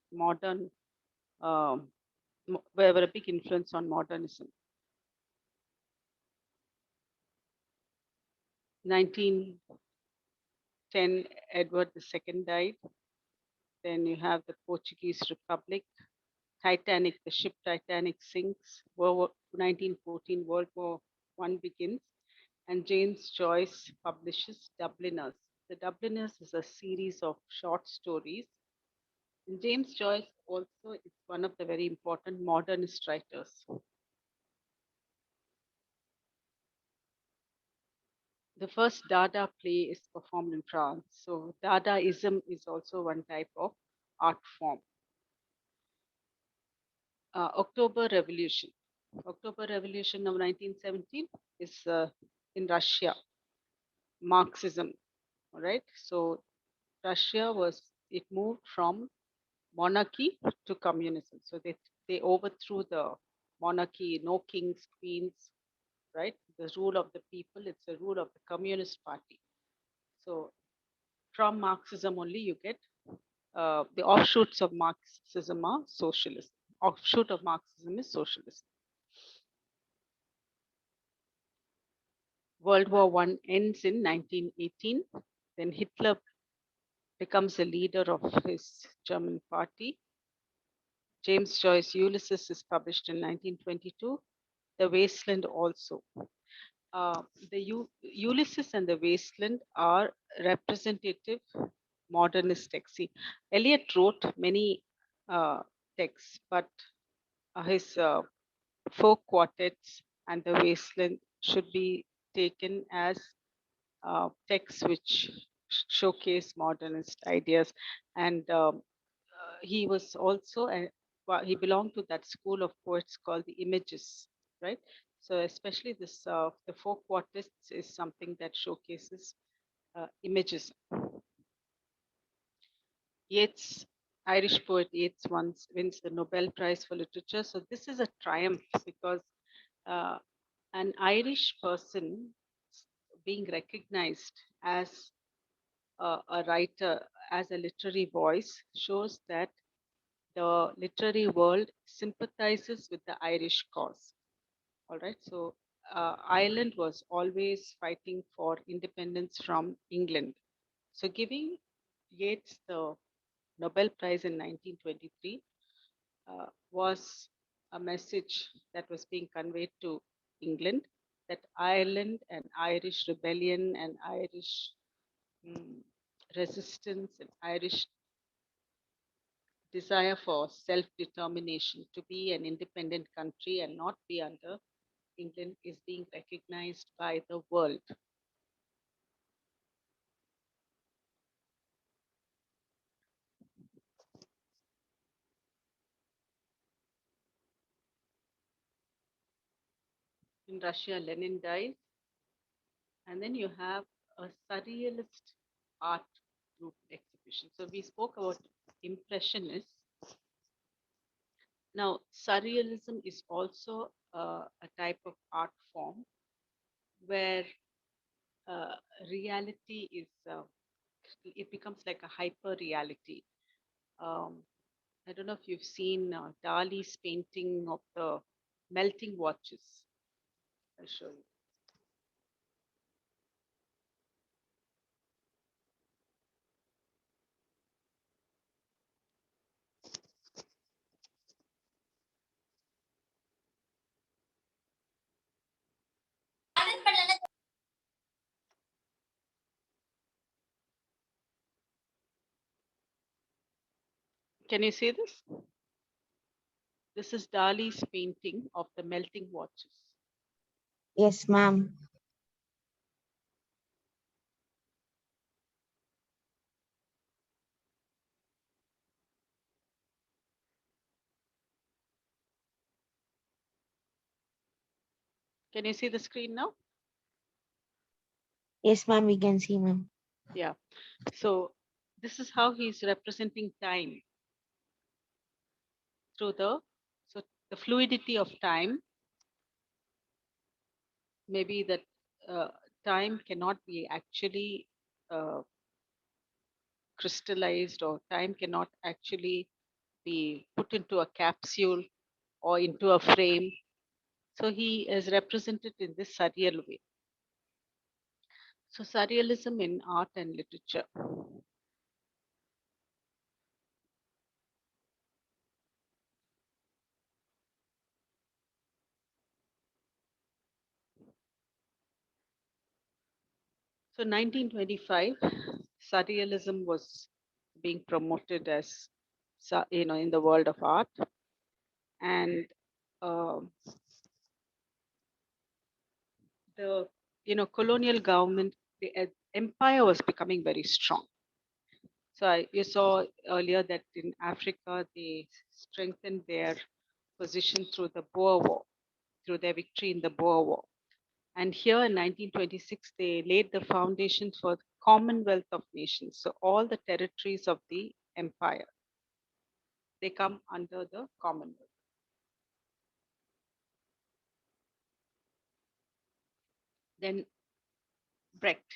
um, were a big influence on modernism. 1910, Edward II died. Then you have the Portuguese Republic. Titanic, the ship Titanic sinks. 1914, World War One begins, and James Joyce publishes Dubliners. The Dubliners is a series of short stories. And James Joyce also is one of the very important modernist writers. The first Dada play is performed in France. So Dadaism is also one type of art form. October Revolution. October Revolution of 1917 is in Russia, Marxism. All right. So Russia it moved from monarchy to communism. So they overthrew the monarchy, no kings, queens, right? The rule of the people, it's the rule of the Communist Party. So from Marxism only you get the offshoots of Marxism are socialism. Offshoot of Marxism is socialism. World War One ends in 1918. Then Hitler becomes a leader of his German party. James Joyce Ulysses is published in 1922. The Wasteland also. Uh, Ulysses and the Wasteland are representative modernist texts. See, Eliot wrote many texts, but his folk quartets and the Wasteland should be taken as texts which showcase modernist ideas. And he was also he belonged to that school of poets called the Images, right? So especially this the folk quartets is something that showcases images. Yeats, Irish poet Yeats once wins the Nobel Prize for Literature. So this is a triumph because uh, an Irish person being recognized as a writer, as a literary voice, shows that the literary world sympathizes with the Irish cause. All right. So Ireland was always fighting for independence from England. So giving Yeats the Nobel Prize in 1923 was a message that was being conveyed to England that Ireland and Irish rebellion and Irish mm, resistance and Irish desire for self determination to be an independent country and not be under England is being recognized by the world. In Russia, Lenin dies, and then you have a surrealist art group exhibition. So we spoke about impressionists. Now, surrealism is also a type of art form where uh, reality is, it becomes like a hyper reality. Um, I don't know if you've seen Dali's painting of the melting watches. I'll show you. Can you see this? This is Dali's painting of the melting watches. Yes, ma'am. Can you see the screen now? Yes, ma'am, we can see, ma'am. Yeah. So this is how he's representing time through the fluidity of time. Maybe that uh, time cannot be actually uh, crystallized, or time cannot actually be put into a capsule or into a frame. So he is represented in this surreal way. So surrealism in art and literature. So 1925, surrealism was being promoted as, in the world of art, and um the colonial government, the empire was becoming very strong. So you saw earlier that in Africa they strengthened their position through the Boer War, through their victory in the Boer War. And here in 1926, they laid the foundations for the Commonwealth of Nations. So all the territories of the empire, they come under the Commonwealth. Then Brecht.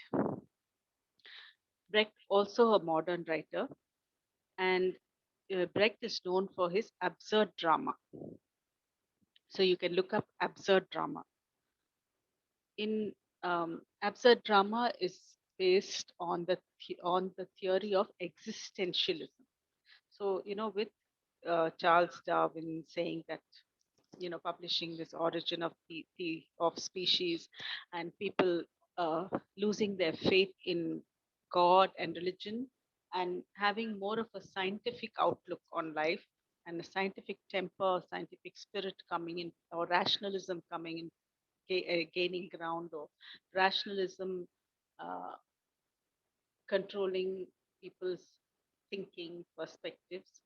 Brecht, also a modern writer, And Brecht is known for his absurd drama. So you can look up absurd drama. In absurd drama is based on the theory of existentialism. So with Charles Darwin saying that publishing this origin of of species, and people losing their faith in God and religion, and having more of a scientific outlook on life, and a scientific temper, scientific spirit coming in, or rationalism coming in, gaining ground, or rationalism uh, controlling people's thinking perspectives.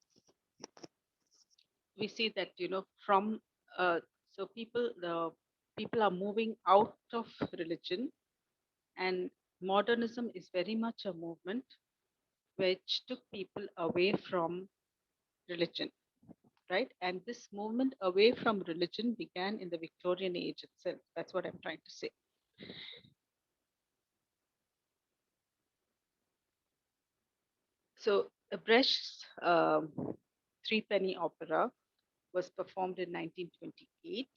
We see that from so people are moving out of religion, and modernism is very much a movement which took people away from religion, right? And this movement away from religion began in the Victorian age itself. That's what I'm trying to say. So Brecht's Three Penny Opera was performed in 1928,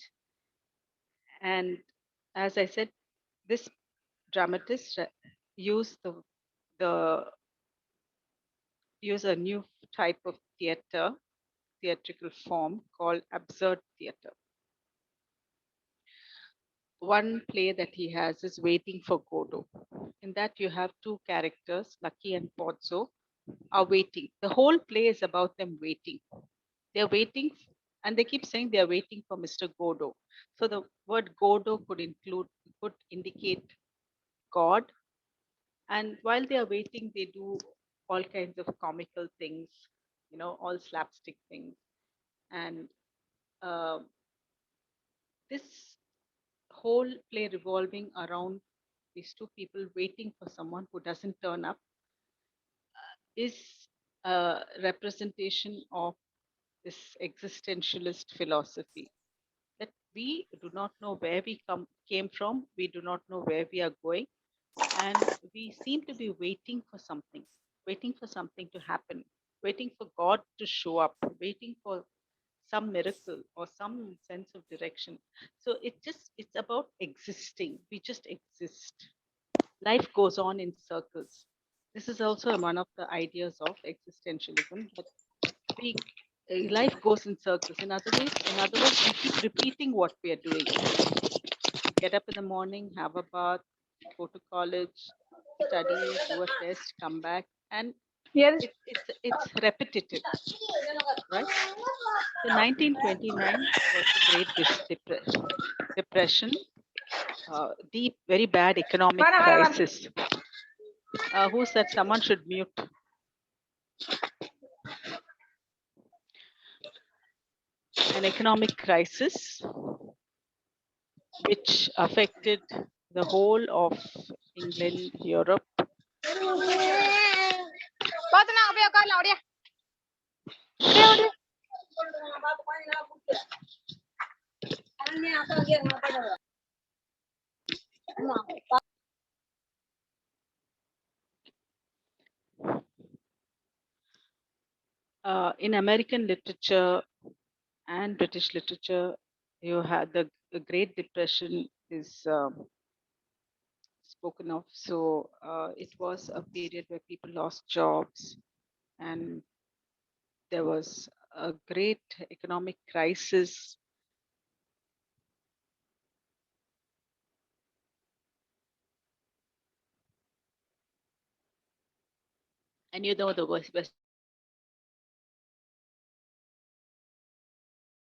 and as I said, this dramatist used the use a new type of theatrical form called absurd theater. One play that he has is Waiting for Godot. In that, you have two characters, Lucky and Pozzo, are waiting. The whole play is about them waiting. They're waiting, and they keep saying they're waiting for Mr. Godot. So the word Godot could indicate God. And while they are waiting, they do all kinds of comical things, all slapstick things. And uh, this whole play revolving around these two people waiting for someone who doesn't turn up is a representation of this existentialist philosophy, that we do not know where we came from, we do not know where we are going, and we seem to be waiting for something to happen, waiting for God to show up, waiting for some miracle or some sense of direction. So it's about existing. We just exist. Life goes on in circles. This is also one of the ideas of existentialism, that we life goes in circles. In other words, we keep repeating what we are doing. Get up in the morning, have a bath, go to college, study, do a test, come back, and it's repetitive, right? So 1929 was the Great Depression, deep, very bad economic crisis. Who said someone should mute? An economic crisis which affected the whole of England, Europe. In American literature and British literature, you had the Great Depression is spoken of. So it was a period where people lost jobs, and there was a great economic crisis. And the West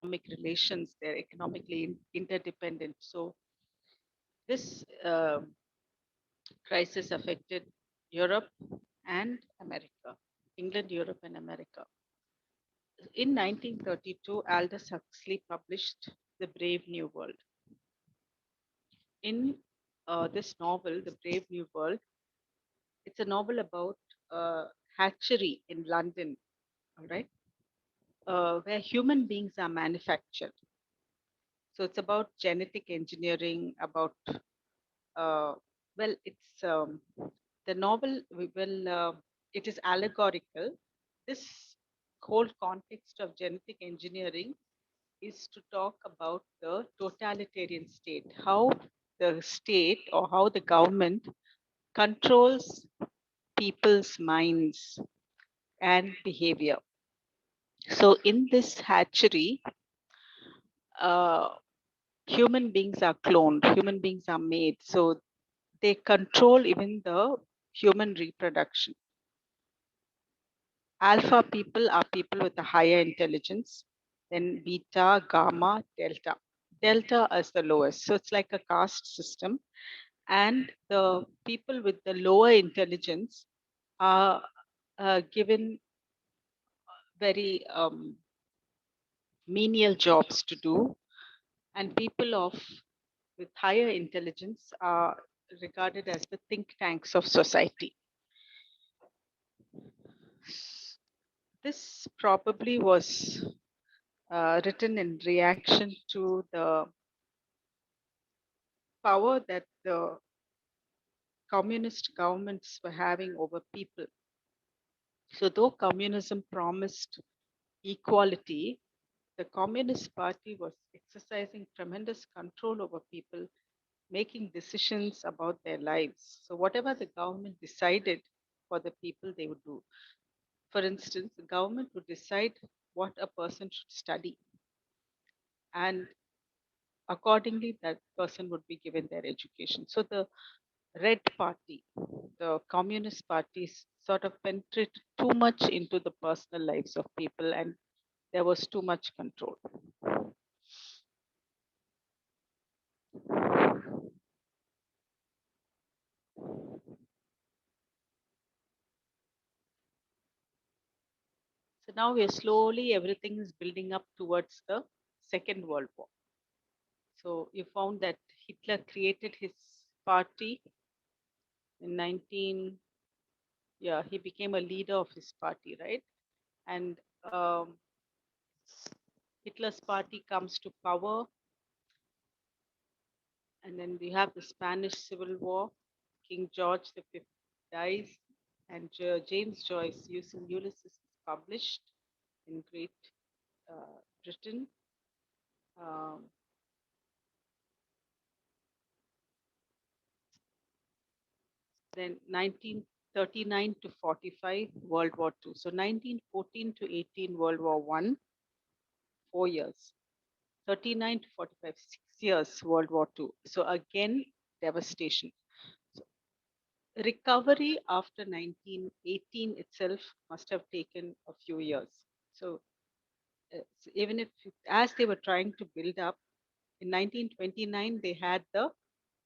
economic relations, they're economically interdependent. So this crisis affected Europe and America, England, Europe, and America. In 1932, Aldous Huxley published The Brave New World. In this novel, The Brave New World, it's a novel about a hatchery in London, all right, where human beings are manufactured. So it's about genetic engineering, about, it's the novel, it is allegorical, this whole context of genetic engineering is to talk about the totalitarian state, how the state or how the government controls people's minds and behavior. So, in this hatchery, uh, human beings are cloned, human beings are made. So, they control even the human reproduction. Alpha people are people with a higher intelligence, then beta, gamma, delta. Delta is the lowest. So, it's like a caste system. And the people with the lower intelligence are given very menial jobs to do, and people of with higher intelligence are regarded as the think tanks of society. This probably was written in reaction to the power that the communist governments were having over people. So, though communism promised equality, the Communist Party was exercising tremendous control over people, making decisions about their lives. So, whatever the government decided for the people, they would do. For instance, the government would decide what a person should study, and accordingly, that person would be given their education. So, the Red Party, the Communist parties, sort of penetrated too much into the personal lives of people, and there was too much control. So now we are slowly, everything is building up towards the Second World War. So you found that Hitler created his party in 19, yeah, he became a leader of his party, right? And Hitler's party comes to power, and then we have the Spanish Civil War. King George V dies, and James Joyce, using Ulysses, is published in Great Britain. Um, then 1939 to 45, World War II. So 1914 to 18, World War One, 4 years. 39 to 45, 6 years, World War II. So again, devastation. So recovery after 1918 itself must have taken a few years. So, so even if, as they were trying to build up, in 1929, they had the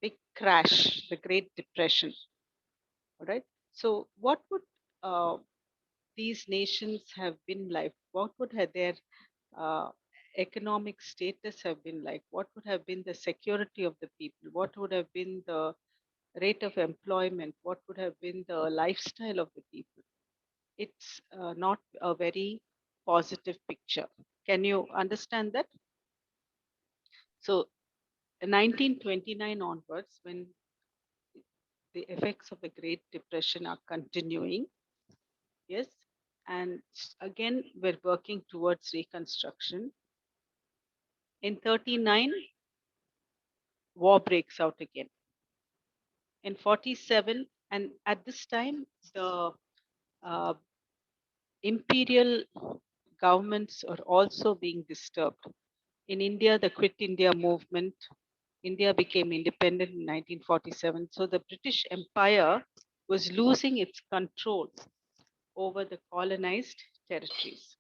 big crash, the Great Depression. All right. So, what would these nations have been like? What would have their uh, economic status have been like? What would have been the security of the people? What would have been the rate of employment? What would have been the lifestyle of the people? It's not a very positive picture. Can you understand that? So, 1929 onwards, when the effects of the Great Depression are continuing, yes, and again, we're working towards reconstruction. In 39, war breaks out again. In 47, and at this time, the uh, imperial governments are also being disturbed. In India, the Quit India movement, India became independent in 1947. So the British Empire was losing its control over the colonized territories.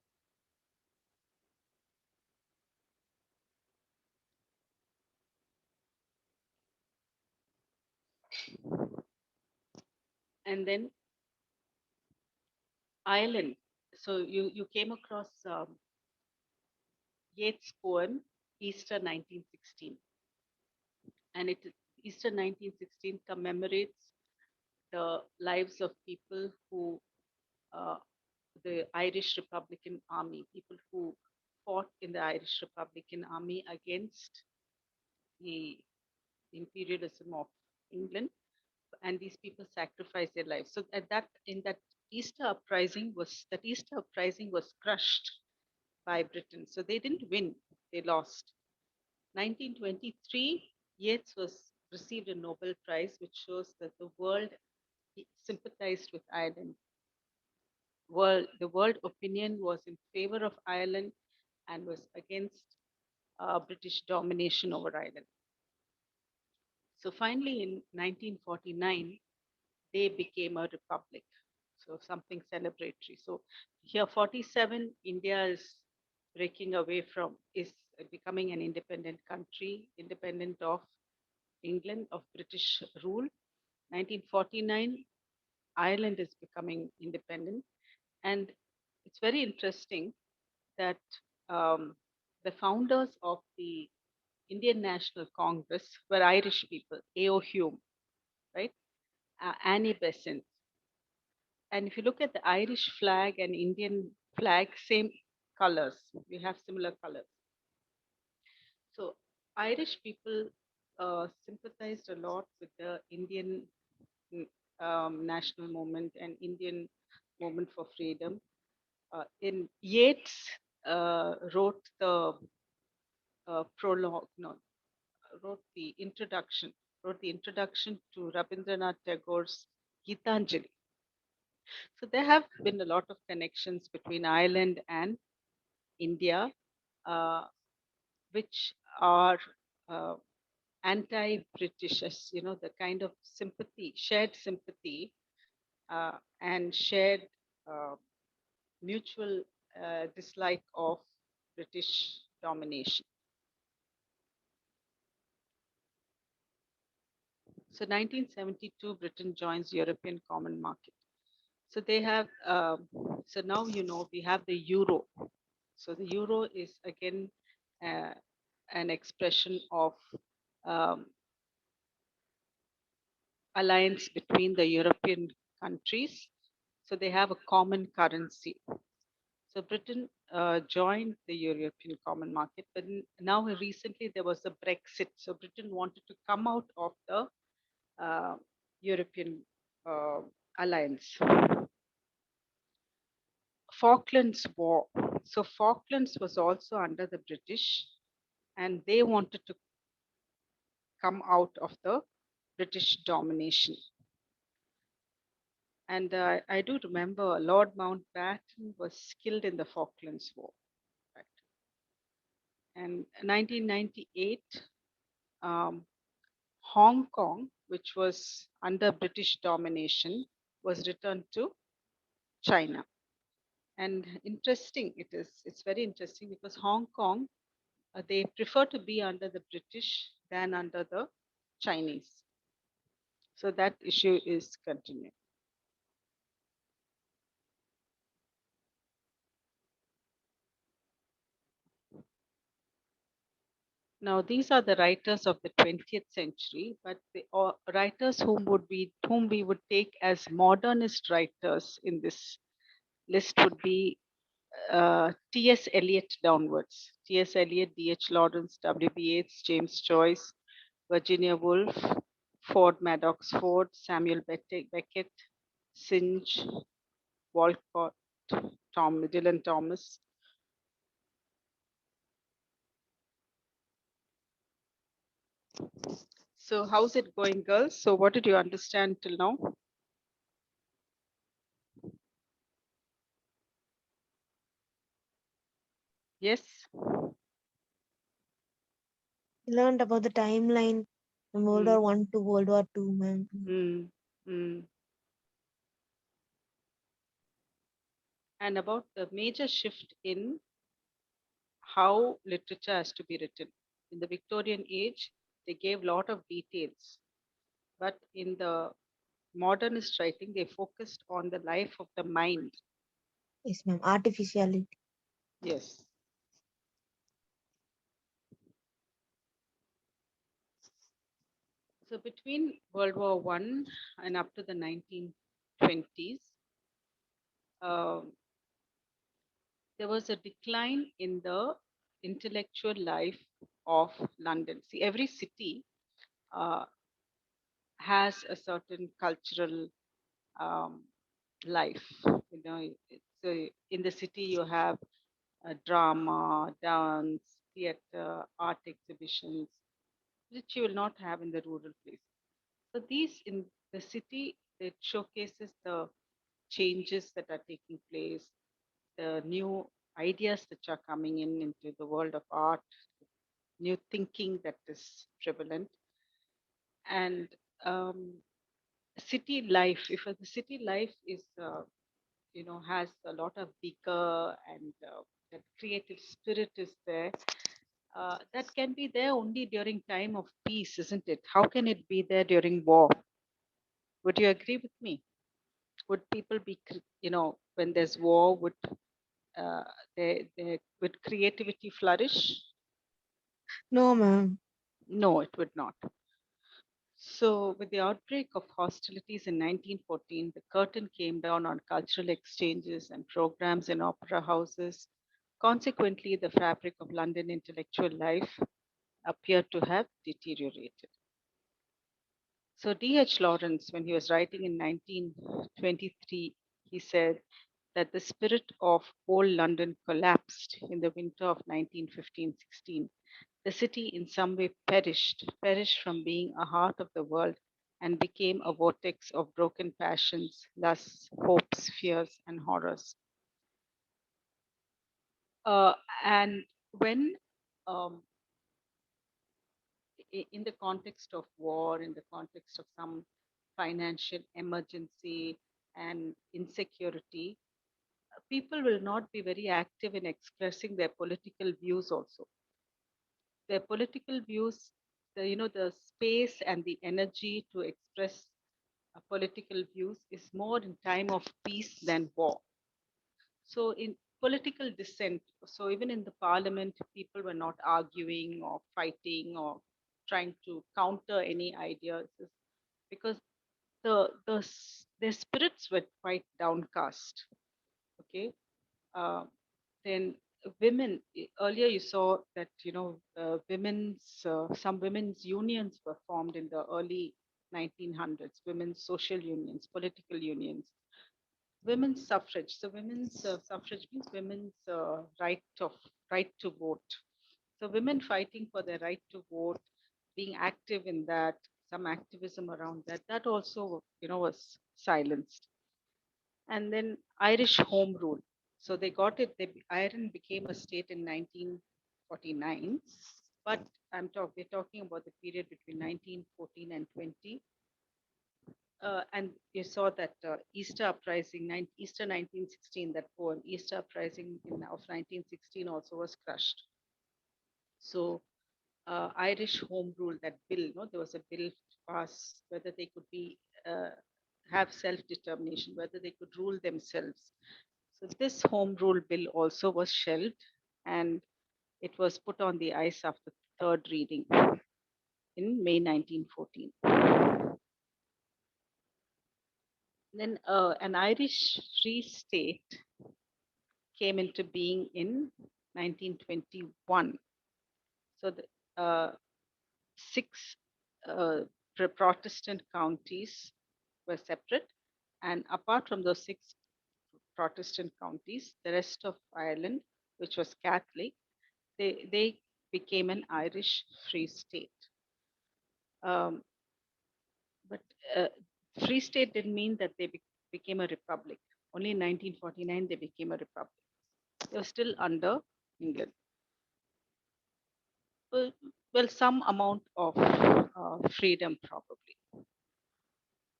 And then Ireland. So you came across Yeats' poem, Easter 1916. And Easter 1916 commemorates the lives of people who, uh, the Irish Republican Army, people who fought in the Irish Republican Army against the imperialism of England, and these people sacrificed their lives. So at that in that Easter uprising was crushed by Britain. So they didn't win; they lost. 1923, Yeats was received a Nobel Prize, which shows that the world sympathized with Ireland. The world opinion was in favor of Ireland and was against British domination over Ireland. So finally, in 1949, they became a republic. So something celebratory. So here, 47, India is breaking away from, is becoming an independent country, independent of England, of British rule. 1949, Ireland is becoming independent. And it's very interesting that um, the founders of the Indian National Congress were Irish people, A.O. Hume, right? Annie Besant. And if you look at the Irish flag and Indian flag, same colors. We have similar colors. So Irish people sympathized a lot with the Indian national movement and Indian movement for freedom. In Yeats prologue, no, wrote the introduction to Rabindranath Tagore's Gitanjali. So there have been a lot of connections between Ireland and India, uh, which are uh, anti-British, the kind of shared sympathy, and shared uh, mutual dislike of British domination. So 1972, Britain joins European Common Market. So they have, so now we have the euro. So the euro is again uh, an expression of um, alliance between the European countries. So they have a common currency. So Britain joined the European Common Market, but now recently there was a Brexit. So Britain wanted to come out of the uh, European uh, alliance. Falklands War. So Falklands was also under the British, and they wanted to come out of the British domination. And I do remember Lord Mountbatten was killed in the Falklands War. Right? And 1998, um, Hong Kong, which was under British domination, was returned to China. And it's very interesting because Hong Kong, they prefer to be under the British than under the Chinese. So that issue is continuing. Now, these are the writers of the 20th century, but the writers whom we would take as modernist writers in this list would be T.S. Eliot downwards. T.S. Eliot, D.H. Lawrence, W.B. Yeats, James Joyce, Virginia Woolf, Ford Madox Ford, Samuel Beckett, Synge, Walcott, Dylan Thomas. So, how's it going, girls? So, what did you understand till now? Yes. Learned about the timeline from World Mm, War One to World War Two, man. mm, mm. And about the major shift in how literature has to be written. In the Victorian age, they gave a lot of details, but in the modernist writing, they focused on the life of the mind. Yes, ma'am. Artificiality. Yes. So between World War One and up to the 1920s, um, there was a decline in the intellectual life of London. See, every city uh, has a certain cultural um, life. In the city you have drama, dance, theater, art exhibitions, which you will not have in the rural place. So these in the city, it showcases the changes that are taking place, the new ideas which are coming in into the world of art, new thinking that is prevalent, and um, city life. If the city life is has a lot of vigor and that creative spirit is there, that can be there only during time of peace, isn't it? How can it be there during war? Would you agree with me? Would people be, when there's war, uh, would creativity flourish? No, ma'am. No, it would not. So, with the outbreak of hostilities in 1914, the curtain came down on cultural exchanges and programs in opera houses. Consequently, the fabric of London intellectual life appeared to have deteriorated. So, D.H. Lawrence, when he was writing in 1923, he said that the spirit of old London collapsed in the winter of 1915-16. The city in some way perished from being a heart of the world and became a vortex of broken passions, lusts, hopes, fears, and horrors. Uh, and when, um, in the context of war, in the context of some financial emergency and insecurity, people will not be very active in expressing their political views also. Their political views, the space and the energy to express political views is more in time of peace than war. So in political dissent, so even in the parliament, people were not arguing or fighting or trying to counter any ideas because their spirits were quite downcast. Okay, uh, then women, earlier you saw that women's some women's unions were formed in the early 1900s, women's social unions, political unions, women's suffrage. So women's suffrage means women's right to vote. So women fighting for their right to vote, being active in that, some activism around that, that also was silenced. And then Irish Home Rule. So they got it. Ireland became a state in 1949, but we're talking about the period between 1914 and 20. And you saw that Easter Uprising, Easter 1916, that poem, Easter Uprising of 1916 also was crushed. So Irish Home Rule, that bill, no, there was a bill passed whether they could uh, have self-determination, whether they could rule themselves. So this Home Rule bill also was shelved, and it was put on the ice after third reading in May 1914. Then an Irish Free State came into being in 1921. So the six uh, Protestant counties were separate, and apart from those six Protestant counties, the rest of Ireland, which was Catholic, they became an Irish Free State. Um, but Free State didn't mean that they became a republic. Only in 1949 they became a republic. They were still under England. Well, well, some amount of freedom probably.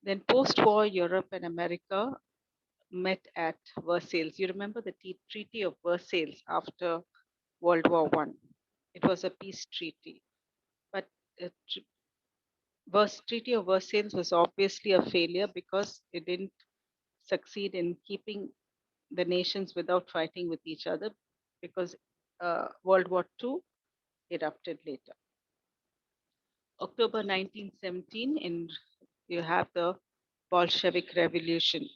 Then post-war Europe and America met at Versailles. You remember the Treaty of Versailles after World War One? It was a peace treaty, but the Treaty of Versailles was obviously a failure because it didn't succeed in keeping the nations without fighting with each other, because World War Two erupted later. October 1917, you have the Bolshevik Revolution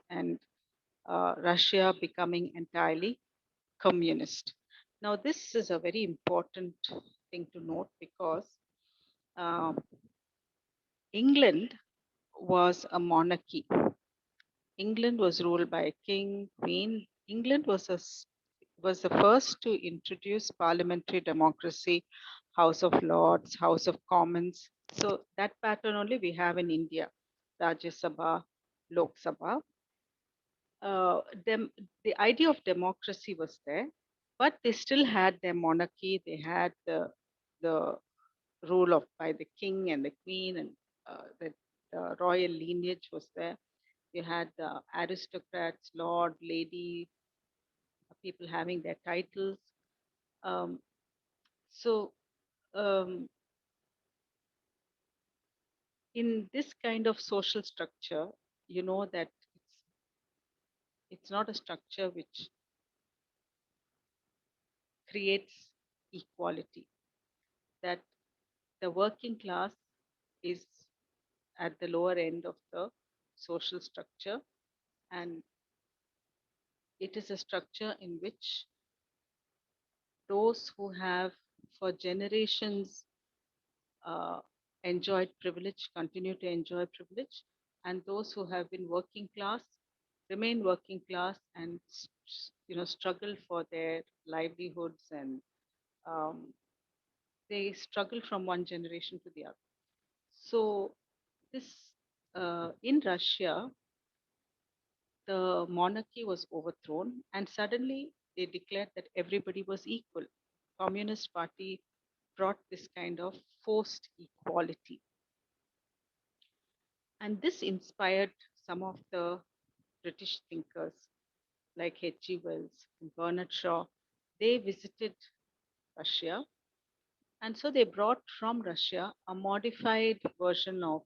and Russia becoming entirely communist. Now, this is a very important thing to note because um, England was a monarchy. England was ruled by a king, queen. England was the first to introduce parliamentary democracy, House of Lords, House of Commons. So that pattern only we have in India, Rajya Sabha, Lok Sabha. Uh, dem- the idea of democracy was there, but they still had their monarchy. They had the rule of by the king and the queen, and the royal lineage was there. You had the aristocrats, lord, lady, people having their titles. Um, so, um, in this kind of social structure, you know that it's not a structure which creates equality. That the working class is at the lower end of the social structure, and it is a structure in which those who have for generations uh, enjoyed privilege continue to enjoy privilege, and those who have been working class remain working class and struggle for their livelihoods, and um, they struggle from one generation to the other. So this in Russia, the monarchy was overthrown, and suddenly they declared that everybody was equal. Communist Party brought this kind of forced equality, and this inspired some of the British thinkers like H.G. Wells and Bernard Shaw. They visited Russia, and so they brought from Russia a modified version of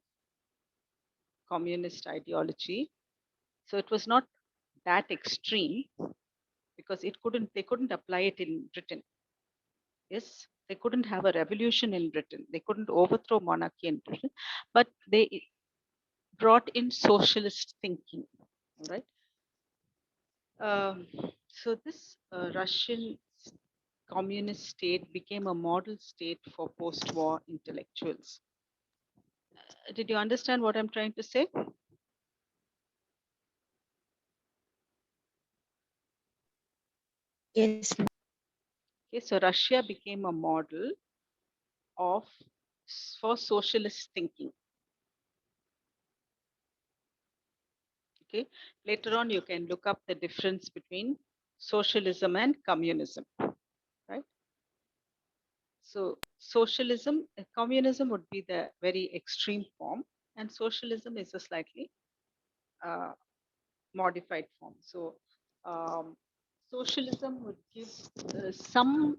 communist ideology. So it was not that extreme because they couldn't apply it in Britain. Yes, they couldn't have a revolution in Britain. They couldn't overthrow monarchy in Britain, but they brought in socialist thinking. All right. Um, so this Russian communist state became a model state for post-war intellectuals. Did you understand what I'm trying to say? Yes, ma'am. Okay, so Russia became a model of for socialist thinking. Okay, later on you can look up the difference between socialism and communism, right? So socialism, communism would be the very extreme form, and socialism is a slightly uh, modified form. So um, socialism would give some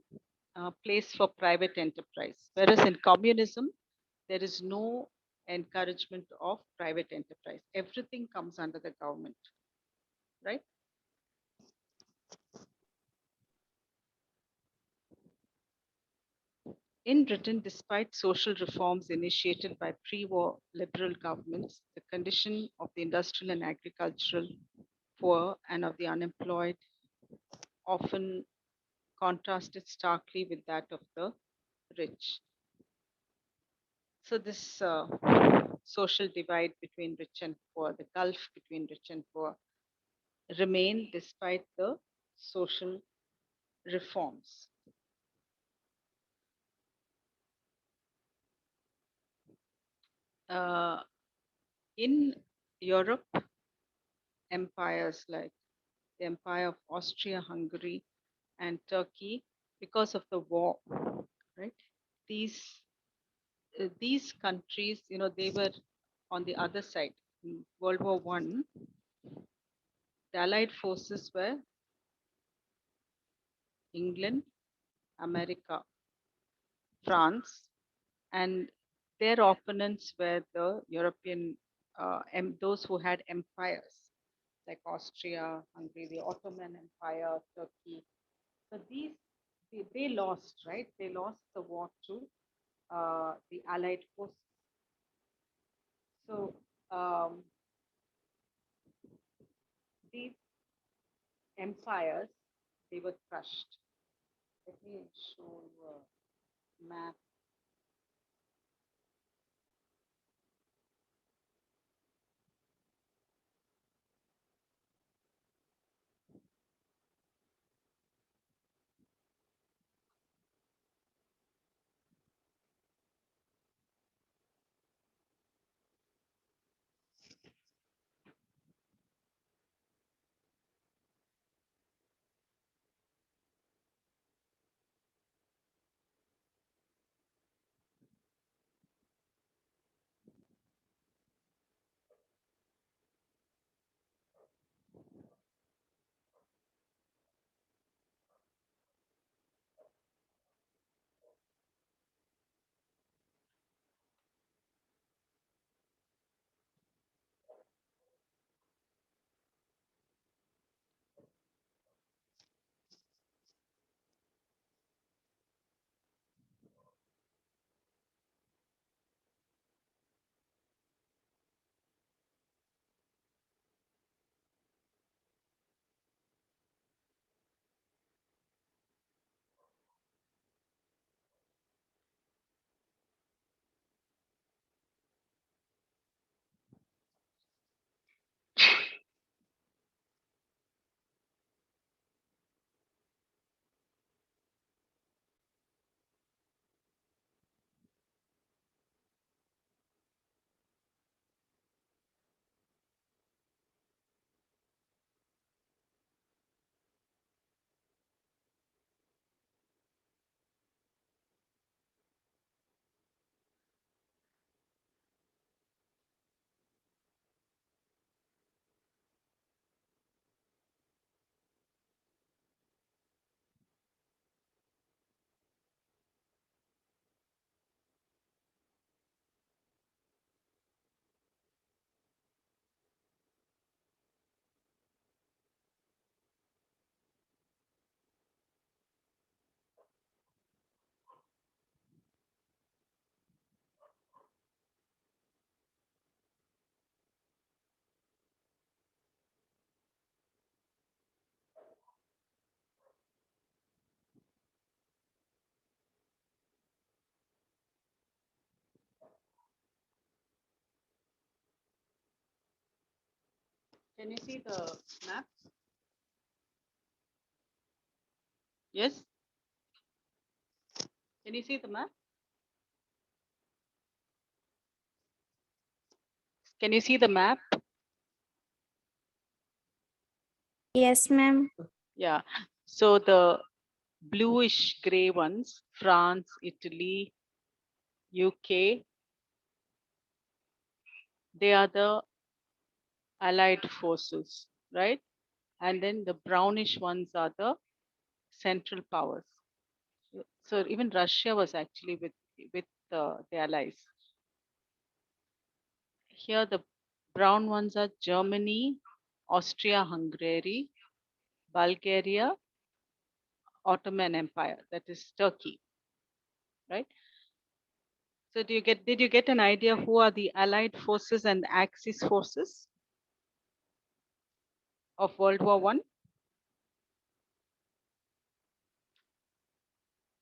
place for private enterprise, whereas in communism there is no encouragement of private enterprise. Everything comes under the government, right? In Britain, despite social reforms initiated by pre war liberal governments, the condition of the industrial and agricultural poor and of the unemployed often contrasted starkly with that of the rich. So, this social divide between rich and poor, the gulf between rich and poor, remained despite the social reforms. Uh, in Europe, empires like the Empire of Austria Hungary and Turkey, because of the war, right? These these countries, they were on the other side. In World War One, the Allied forces were England, America, France, and their opponents were the European, those who had empires like Austria, Hungary, the Ottoman Empire, Turkey. So they lost, right? They lost the war to the Allied forces. So these empires, they were crushed. Let me show you a map. Can you see the map? Yes? Can you see the map? Can you see the map? Yes, ma'am. Yeah. So the bluish gray ones, France, Italy, UK, they are the allied forces, right? And then the brownish ones are the central powers. So even Russia was actually with the allies. Here the brown ones are Germany, Austria-Hungary, Bulgaria, Ottoman Empire, that is Turkey, right? So did you get an idea who are the allied forces and Axis forces of World War One?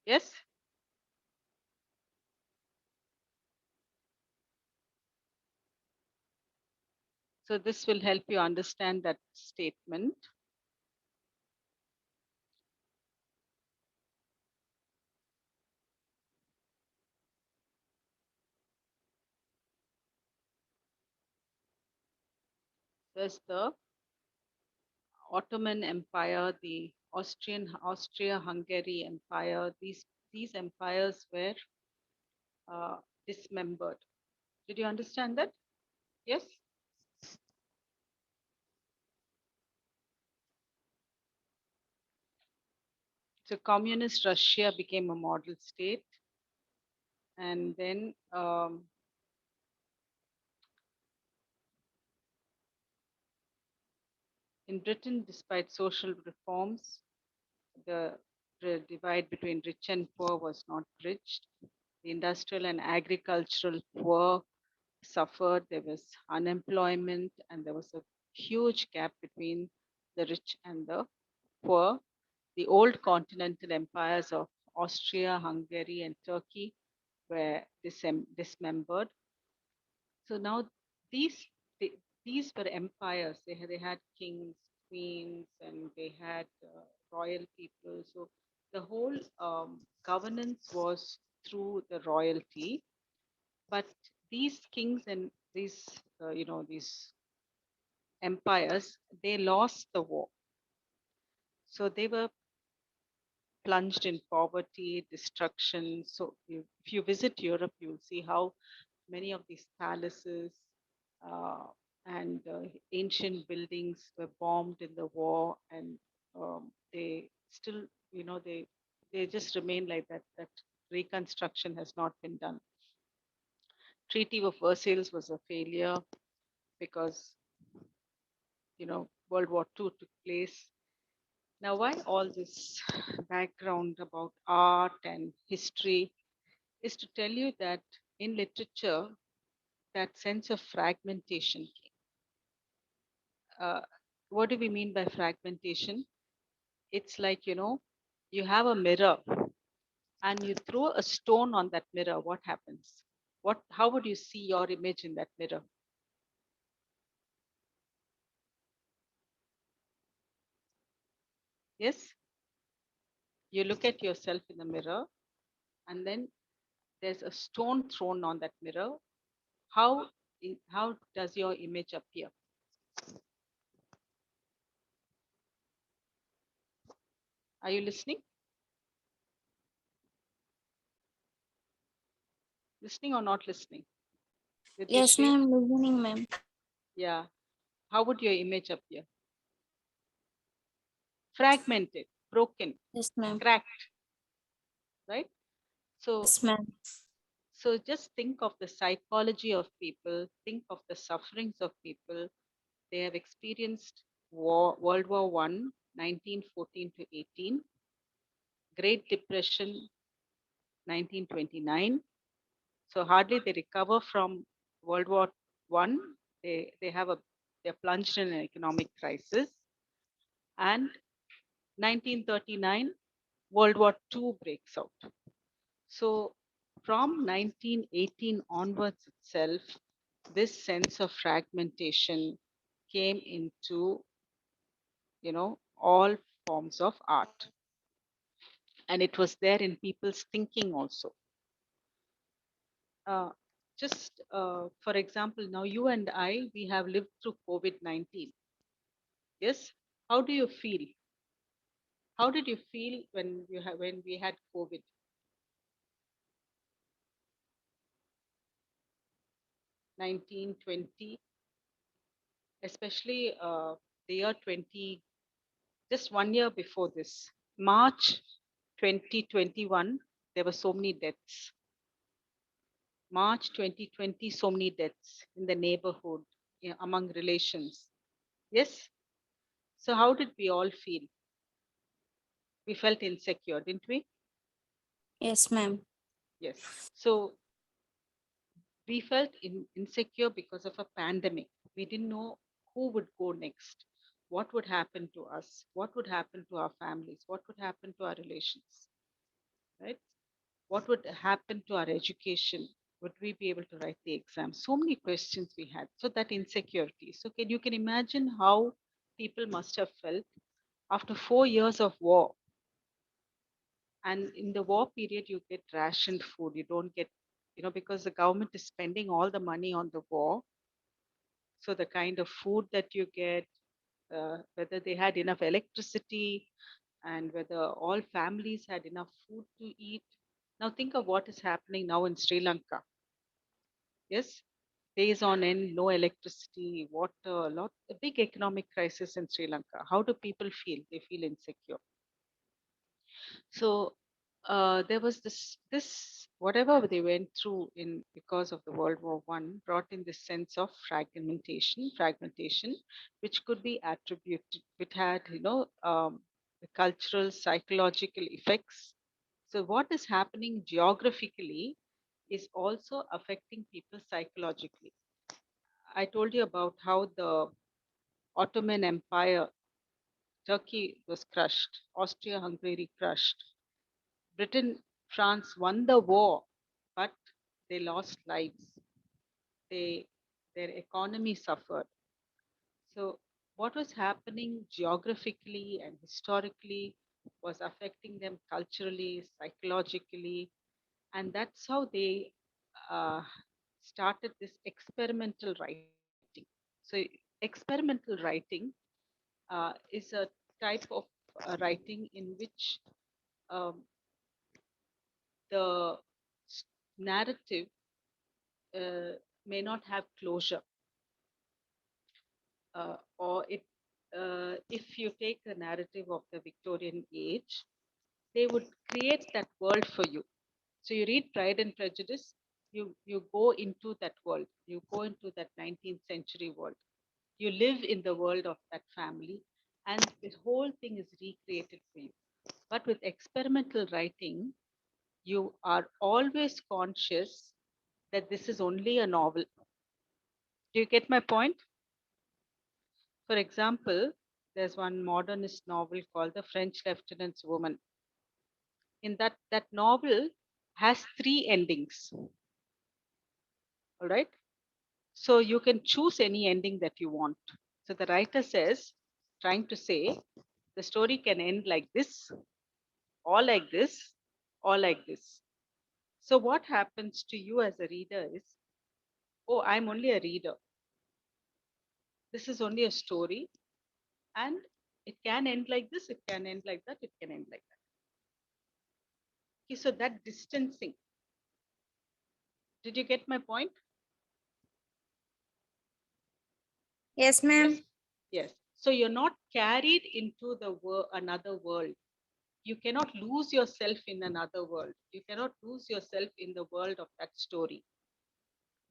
Yes? So this will help you understand that statement. There's the Ottoman Empire, the Austria-Hungary Empire. These empires were uh, dismembered. Did you understand that? Yes? So communist Russia became a model state. And then in Britain, despite social reforms, the divide between rich and poor was not bridged. The industrial and agricultural poor suffered. There was unemployment, and there was a huge gap between the rich and the poor. The old continental empires of Austria, Hungary, and Turkey were dismembered. So now these they, these were empires. They had kings, queens, and they had royal people. So the whole governance was through the royalty. But these kings and these these empires, they lost the war. So they were plunged in poverty, destruction. So if you visit Europe, you'll see how many of these palaces uh, and ancient buildings were bombed in the war, and they still, they just remain like that. That reconstruction has not been done. Treaty of Versailles was a failure because World War II took place. Now, why all this background about art and history is to tell you that in literature, that sense of fragmentation. Uh, what do we mean by fragmentation? It's like, you have a mirror and you throw a stone on that mirror. What happens? How would you see your image in that mirror? Yes? You look at yourself in the mirror and then there's a stone thrown on that mirror. How does your image appear? Are you listening? Listening or not listening? Yes, Vidyashri? ma'am. Listening, ma'am. Yeah. How would your image appear? Fragmented, broken, Yes, ma'am. cracked, right? So, Yes, ma'am. so just think of the psychology of people, think of the sufferings of people. They have experienced World War One, 1914 to 18, Great Depression, 1929. So hardly they recover from World War One. They have they're plunged in an economic crisis. And 1939, World War II breaks out. So from 1918 onwards itself, this sense of fragmentation, came into, all forms of art. And it was there in people's thinking also. Uh, just for example, now you and I, we have lived through COVID-19. Yes. How do you feel? How did you feel when we had COVID 1920, especially the year 20, just 1 year before this, March 2021, there were so many deaths. March 2020, so many deaths in the neighborhood, among relations. Yes. So how did we all feel? We felt insecure, didn't we? Yes, ma'am. Yes. So we felt insecure because of a pandemic. We didn't know who would go next, what would happen to us, what would happen to our families, what would happen to our relations, right? What would happen to our education? Would we be able to write the exam? So many questions we had. So that insecurity. So you can imagine how people must have felt after 4 years of war. And in the war period, you get rationed food. You don't get, because the government is spending all the money on the war. So the kind of food that you get, whether they had enough electricity, and whether all families had enough food to eat. Now think of what is happening now in Sri Lanka. Yes, days on end, no electricity, water, a big economic crisis in Sri Lanka. How do people feel? They feel insecure. So there was this whatever they went through in because of the World War I brought in this sense of fragmentation, which could be attributed. It had the cultural, psychological effects. So what is happening geographically is also affecting people psychologically. I told you about how the Ottoman Empire, Turkey was crushed, Austria-Hungary crushed. Britain, France won the war, but they lost lives. They, their economy suffered. So, what was happening geographically and historically was affecting them culturally, psychologically, and that's how they uh, started this experimental writing. So, experimental writing is a type of writing in which um, the narrative uh, may not have closure, or if you take the narrative of the Victorian age, they would create that world for you. So you read Pride and Prejudice, you go into that world, you go into that 19th century world, you live in the world of that family, and this whole thing is recreated for you. But with experimental writing, you are always conscious that this is only a novel. Do you get my point? For example, there's one modernist novel called The French Lieutenant's Woman. In that novel has three endings. All right. So you can choose any ending that you want. So the writer says, trying to say, the story can end like this, or like this, or like this. So what happens to you as a reader is, oh, I'm only a reader. This is only a story, and it can end like this, it can end like that, it can end like that. Okay, so that distancing. Did you get my point? Yes, Yes. ma'am. Yes. So you're not carried into another world. You cannot lose yourself in another world. You cannot lose yourself in the world of that story,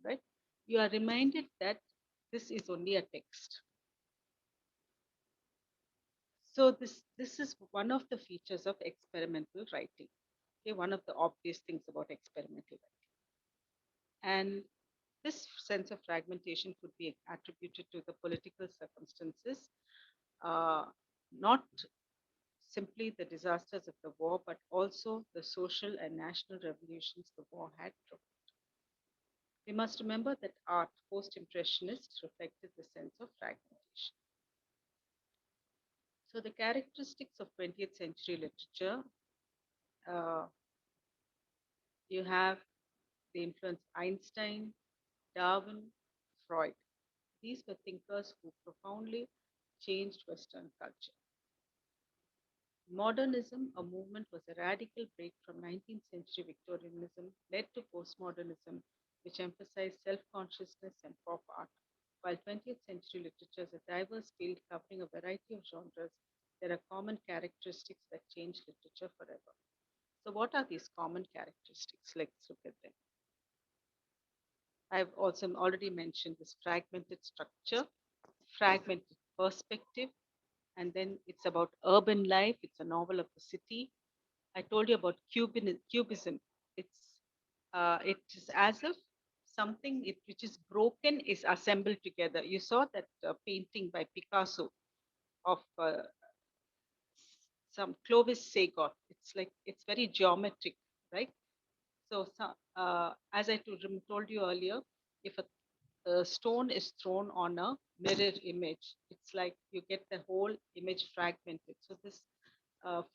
right? You are reminded that this is only a text. So this is one of the features of experimental writing. Okay, one of the obvious things about experimental writing. And this sense of fragmentation could be attributed to the political circumstances, uh, not simply the disasters of the war, but also the social and national revolutions the war had provoked. We must remember that art, post Impressionist, reflected the sense of fragmentation. So, the characteristics of 20th century literature, uh, you have the influence Einstein, Darwin, Freud. These were thinkers who profoundly changed Western culture. Modernism, a movement, was a radical break from 19th century Victorianism, led to postmodernism, which emphasized self consciousness and pop art. While 20th century literature is a diverse field covering a variety of genres, there are common characteristics that change literature forever. So, what are these common characteristics? Let's look at them. I've also already mentioned this fragmented structure, fragmented perspective, and then it's about urban life. It's a novel of the city. I told you about cubism. It is as if something which is broken is assembled together. You saw that painting by Picasso of some Clovis Sagot. It's like it's very geometric, right? So, as told you earlier, if a stone is thrown on a mirror image, it's like you get the whole image fragmented. So this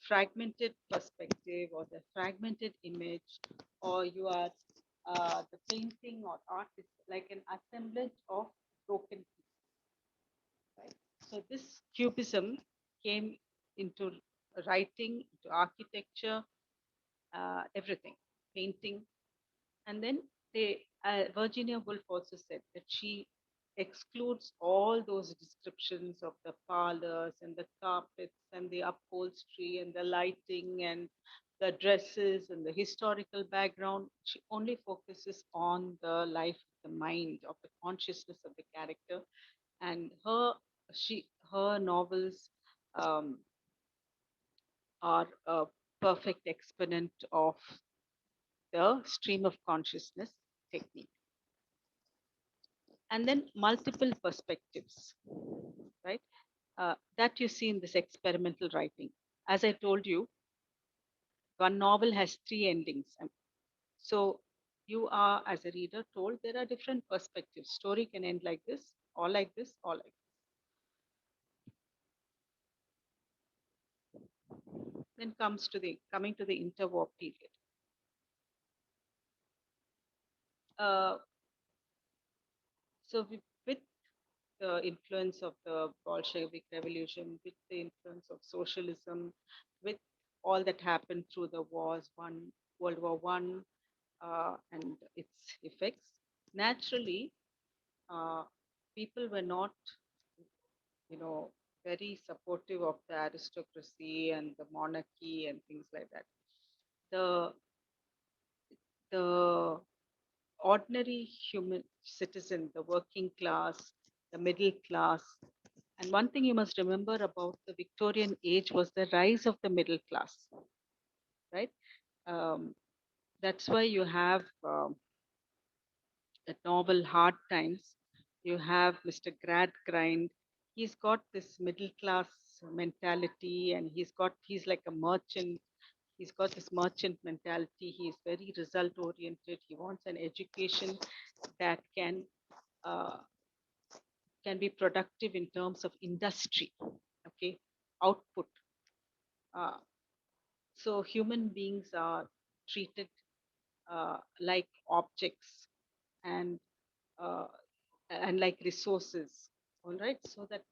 fragmented perspective or the fragmented image, or you are the painting or art is like an assemblage of broken pieces, right? So this cubism came into writing, into architecture, everything, painting, and then Virginia Woolf also said that she excludes all those descriptions of the parlors and the carpets and the upholstery and the lighting and the dresses and the historical background. She only focuses on the life of the mind, of the consciousness of the character. And her novels um, are a perfect exponent of the stream of consciousness technique. And then multiple perspectives, right? That you see in this experimental writing. As I told you, one novel has three endings. So you are, as a reader, told there are different perspectives. Story can end like this, or like this, or like this. Then coming to the interwar period. Uh, with the influence of the Bolshevik Revolution, with the influence of socialism, with all that happened through the wars, World War One, and its effects. Naturally, uh, people were not, you know, very supportive of the aristocracy and the monarchy and things like that. The the ordinary human citizen, the working class, the middle class. And one thing you must remember about the Victorian age was the rise of the middle class, right? Um, that's why you have the novel Hard Times. You have Mr. Gradgrind. He's got this middle class mentality, and he's like a merchant. He's got this merchant mentality. He's very result oriented. He wants an education that uh, can be productive in terms of industry, okay, output. Uh, so human beings are treated like objects and uh, and like resources. All right, so that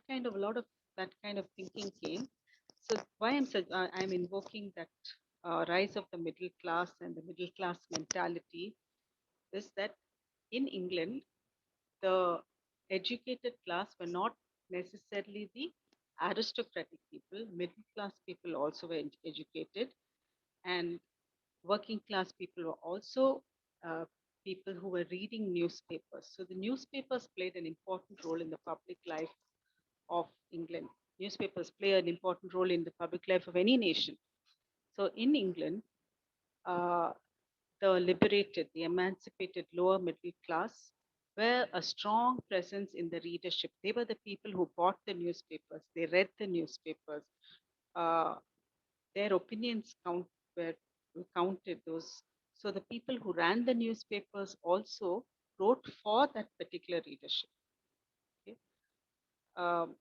kind of a lot of that kind of thinking came. So why I'm invoking that rise of the middle class and the middle class mentality is that in England the educated class were not necessarily the aristocratic people. Middle class people also were educated, and working class people were also uh, people who were reading newspapers. So the newspapers played an important role in the public life of England. Newspapers play an important role in the public life of any nation. So in England, uh, the liberated, the emancipated lower middle class were a strong presence in the readership. They were the people who bought the newspapers, they read the newspapers. Uh, their opinions were counted. Those So the people who ran the newspapers also wrote for that particular readership. Okay? Um,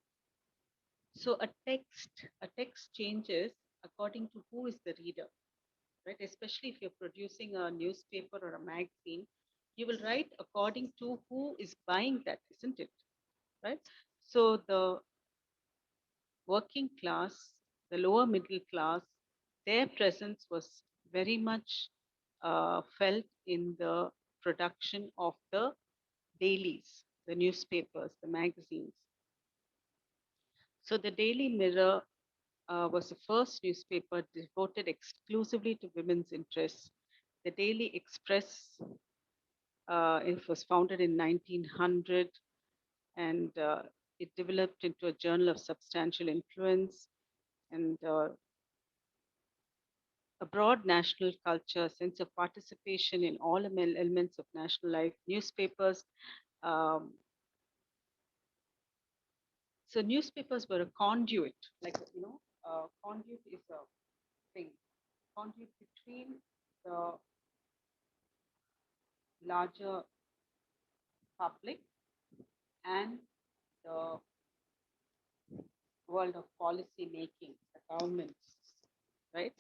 so a text changes according to who is the reader, right? Especially if you're producing a newspaper or a magazine, you will write according to who is buying that, isn't it? Right? So the working class, the lower middle class, their presence was very much felt in the production of the dailies, the newspapers, the magazines. So the Daily Mirror was the first newspaper devoted exclusively to women's interests. The Daily Express, it was founded in 1900, and it developed into a journal of substantial influence and a broad national culture, sense of participation in all elements of national life, newspapers. Um, so newspapers were a conduit, like, conduit is a thing, conduit between the larger public and the world of policy making, the governments, right?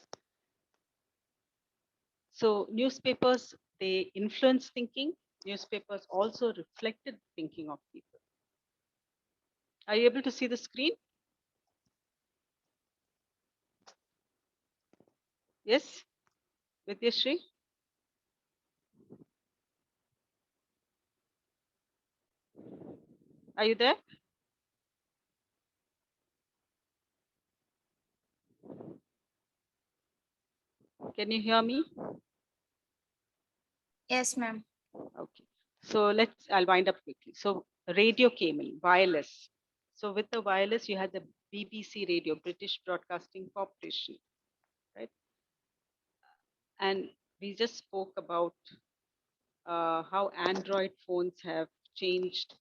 So newspapers, they influence thinking. Newspapers also reflected the thinking of people. Are you able to see the screen? Yes, Vidyashree? Are you there? Can you hear me? Yes, ma'am. Okay. So I'll wind up quickly. So radio came in, wireless. So with the wireless, you had the BBC radio, British Broadcasting Corporation, right? And we just spoke about how Android phones have changed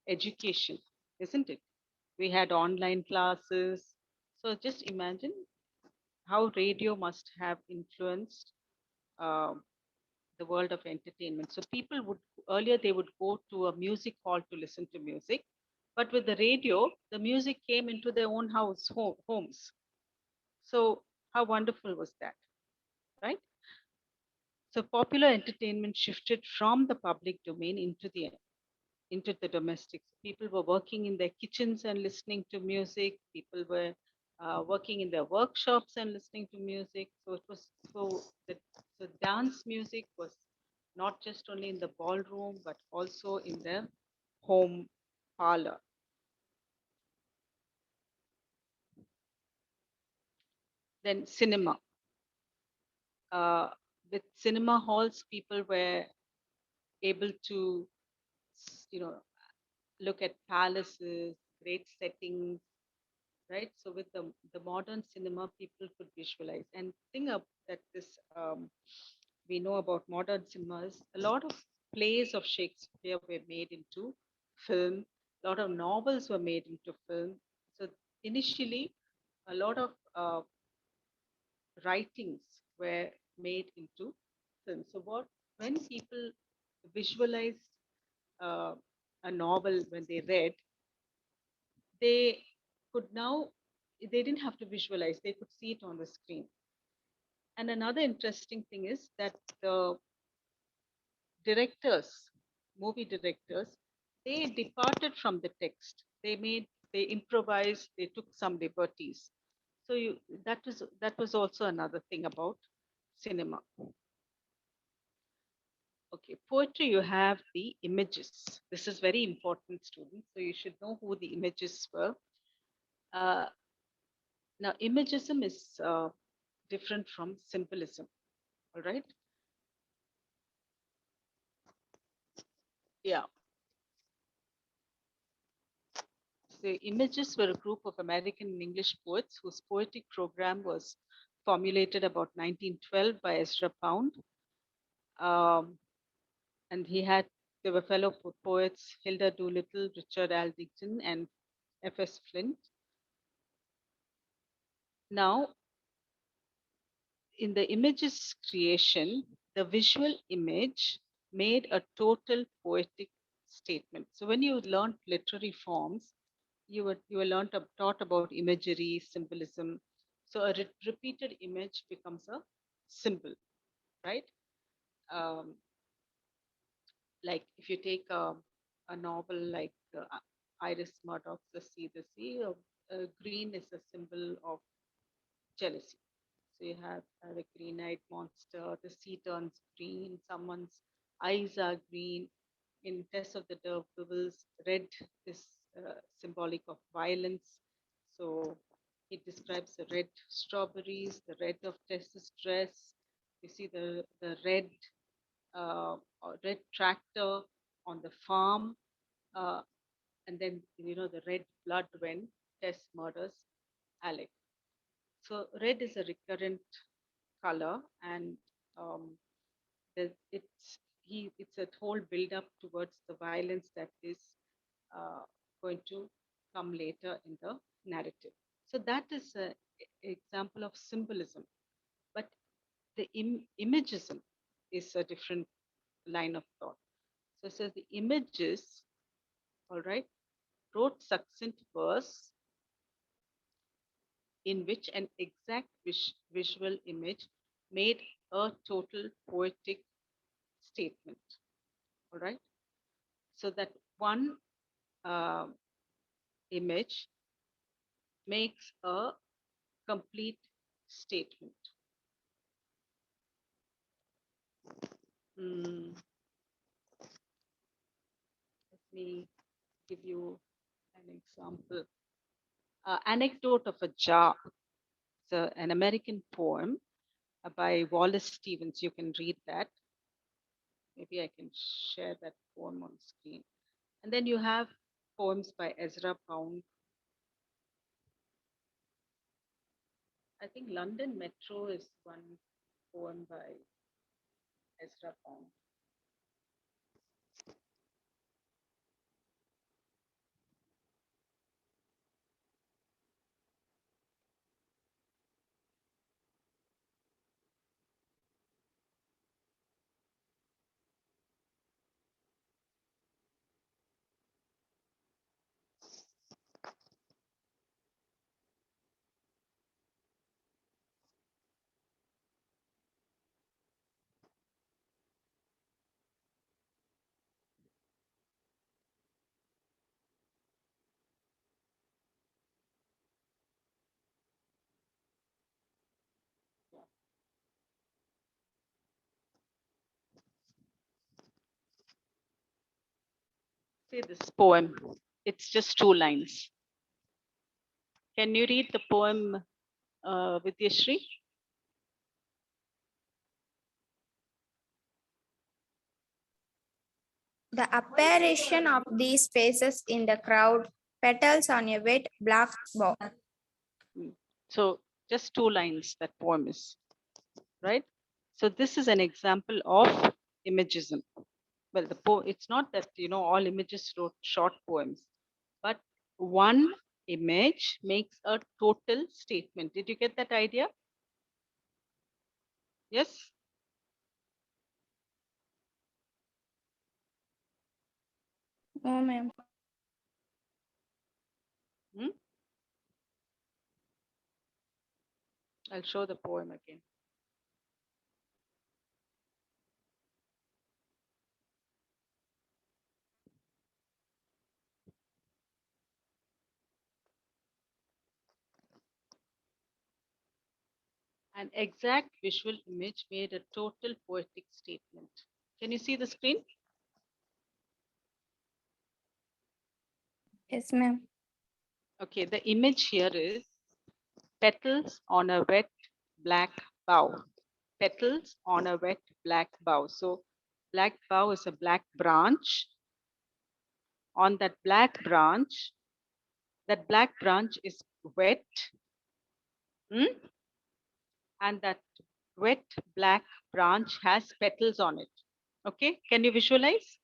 education, isn't it? We had online classes. So just imagine how radio must have influenced uh, the world of entertainment. So people would earlier they would go to a music hall to listen to music, but with the radio, the music came into their own homes. So how wonderful was that, right? So popular entertainment shifted from the public domain into the domestics. People were working in their kitchens and listening to music. People were working in their workshops and listening to music. So it was so dance music was not just only in the ballroom but also in the home parlor. Then cinema. Uh, with cinema halls, people were able to, look at palaces, great settings, right? So with the modern cinema, people could visualize and think of that this we know about modern cinemas. A lot of plays of Shakespeare were made into film. A lot of novels were made into film. So initially, a lot of writings were made into film. So what when people visualized uh, a novel when they read, they could now they didn't have to visualize, they could see it on the screen. And another interesting thing is that the directors, movie directors, they departed from the text, they improvised, they took some liberties. So that was also another thing about cinema. Okay, poetry, you have the images. This is very important, students, so you should know who the images were. uh, Now, imagism is different from symbolism. All right. Yeah. The images were a group of American and English poets whose poetic program was formulated about 1912 by Ezra Pound. Um, and there were fellow poets Hilda Doolittle, Richard Aldington, and F.S. Flint. Now, in the images creation, the visual image made a total poetic statement. So when you learned literary forms, you were taught about imagery, symbolism. So a repeated image becomes a symbol, right? Um, like if you take a novel like Iris Murdoch's The Sea, green is a symbol of jealousy. So you have the green-eyed monster, the sea turns green, someone's eyes are green. In Tess of the Devils, red is symbolic of violence. So it describes the red strawberries, the red of Tess's dress. You see the red tractor on the farm, uh, and then the red blood when Tess murders Alec. So red is a recurrent color, and um, it's a whole build up towards the violence that is uh, going to come later in the narrative. So that is an example of symbolism, but the imagism is a different line of thought. So the images, all right, wrote succinct verse in which an exact visual image made a total poetic statement. All right. So that one uh, image makes a complete statement. Let me give you an example. Anecdote of a Jar. It's an American poem by Wallace Stevens. You can read that. Maybe I can share that poem on screen. And then you have poems by Ezra Pound. I think London Metro is one poem by Ezra Pound. See this poem. It's just 2 lines. Can you read the poem, Vidyashri? The apparition of these faces in the crowd, petals on a wet black bow. So just 2 lines, that poem is, right? So this is an example of imagism. Well, it's not that, all images wrote short poems, but one image makes a total statement. Did you get that idea? Yes? Oh, ma'am. Hmm? I'll show the poem again. An exact visual image made a total poetic statement. Can you see the screen? Yes, ma'am. Okay, the image here is petals on a wet black bough. Petals on a wet black bough. So black bough is a black branch. On that black branch is wet, and that wet black branch has petals on it. Okay, can you visualize?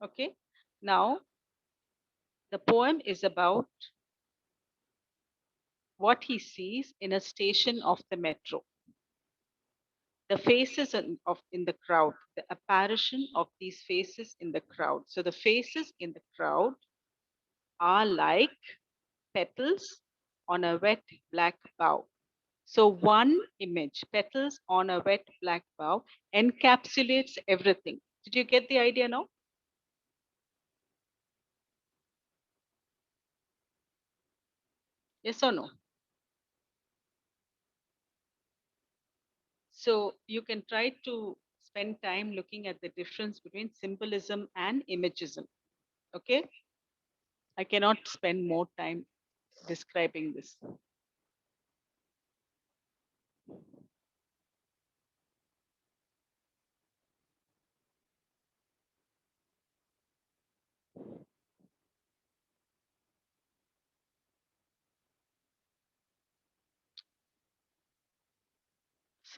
Okay, now the poem is about what he sees in a station of the metro. the faces in the crowd, the apparition of these faces in the crowd. So the faces in the crowd are like petals on a wet black bough. So one image, petals on a wet black bough, encapsulates everything. Did you get the idea now? Yes or no? So you can try to spend time looking at the difference between symbolism and imagism. Okay? I cannot spend more time describing this.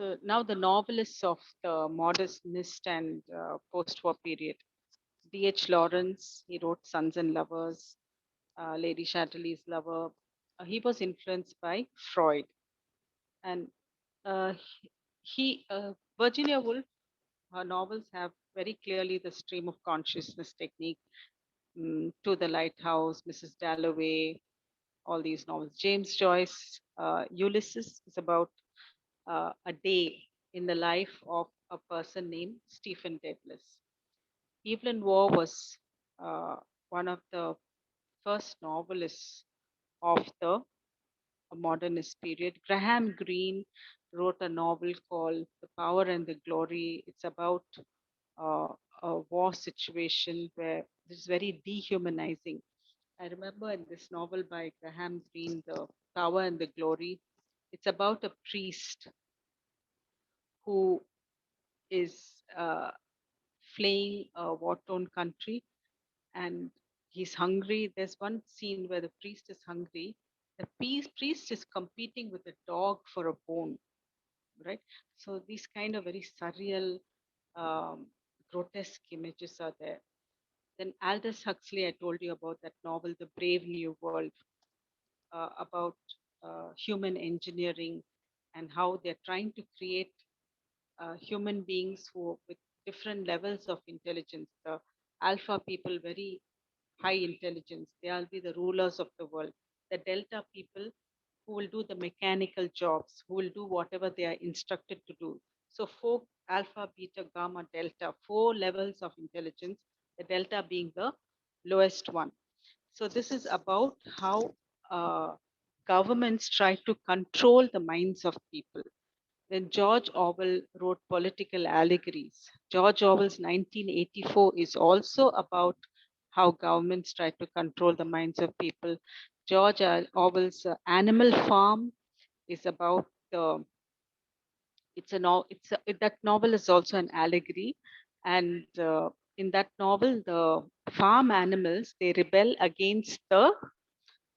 So now the novelists of the modernist and post-war period. D.H. Lawrence, he wrote Sons and Lovers, Lady Chatterley's Lover. He was influenced by Freud. And uh, Virginia Woolf, her novels have very clearly the stream of consciousness technique. To the Lighthouse, Mrs. Dalloway, all these novels. James Joyce, Ulysses is about a day in the life of a person named Stephen Dedalus. Evelyn Waugh was one of the first novelists of the modernist period. Graham Greene wrote a novel called The Power and the Glory. It's about uh, a war situation where it's very dehumanizing. I remember in this novel by Graham Greene, The Power and the Glory, it's about a priest who is fleeing a war-torn country and he's hungry. There's one scene where the priest is hungry. The priest is competing with a dog for a bone, right? So these kind of very surreal, um, grotesque images are there. Then Aldous Huxley, I told you about that novel, The Brave New World, about human engineering and how they're trying to create human beings who with different levels of intelligence. The alpha people, very high intelligence, they'll be the rulers of the world. The delta people who will do the mechanical jobs, who will do whatever they are instructed to do. So four alpha, beta, gamma, delta, four levels of intelligence, the delta being the lowest one. So this is about how governments try to control the minds of people. Then George Orwell wrote political allegories. George Orwell's 1984 is also about how governments try to control the minds of people. George Orwell's Animal Farm is about the it's a no it's a, that novel is also an allegory, and in that novel the farm animals they rebel against the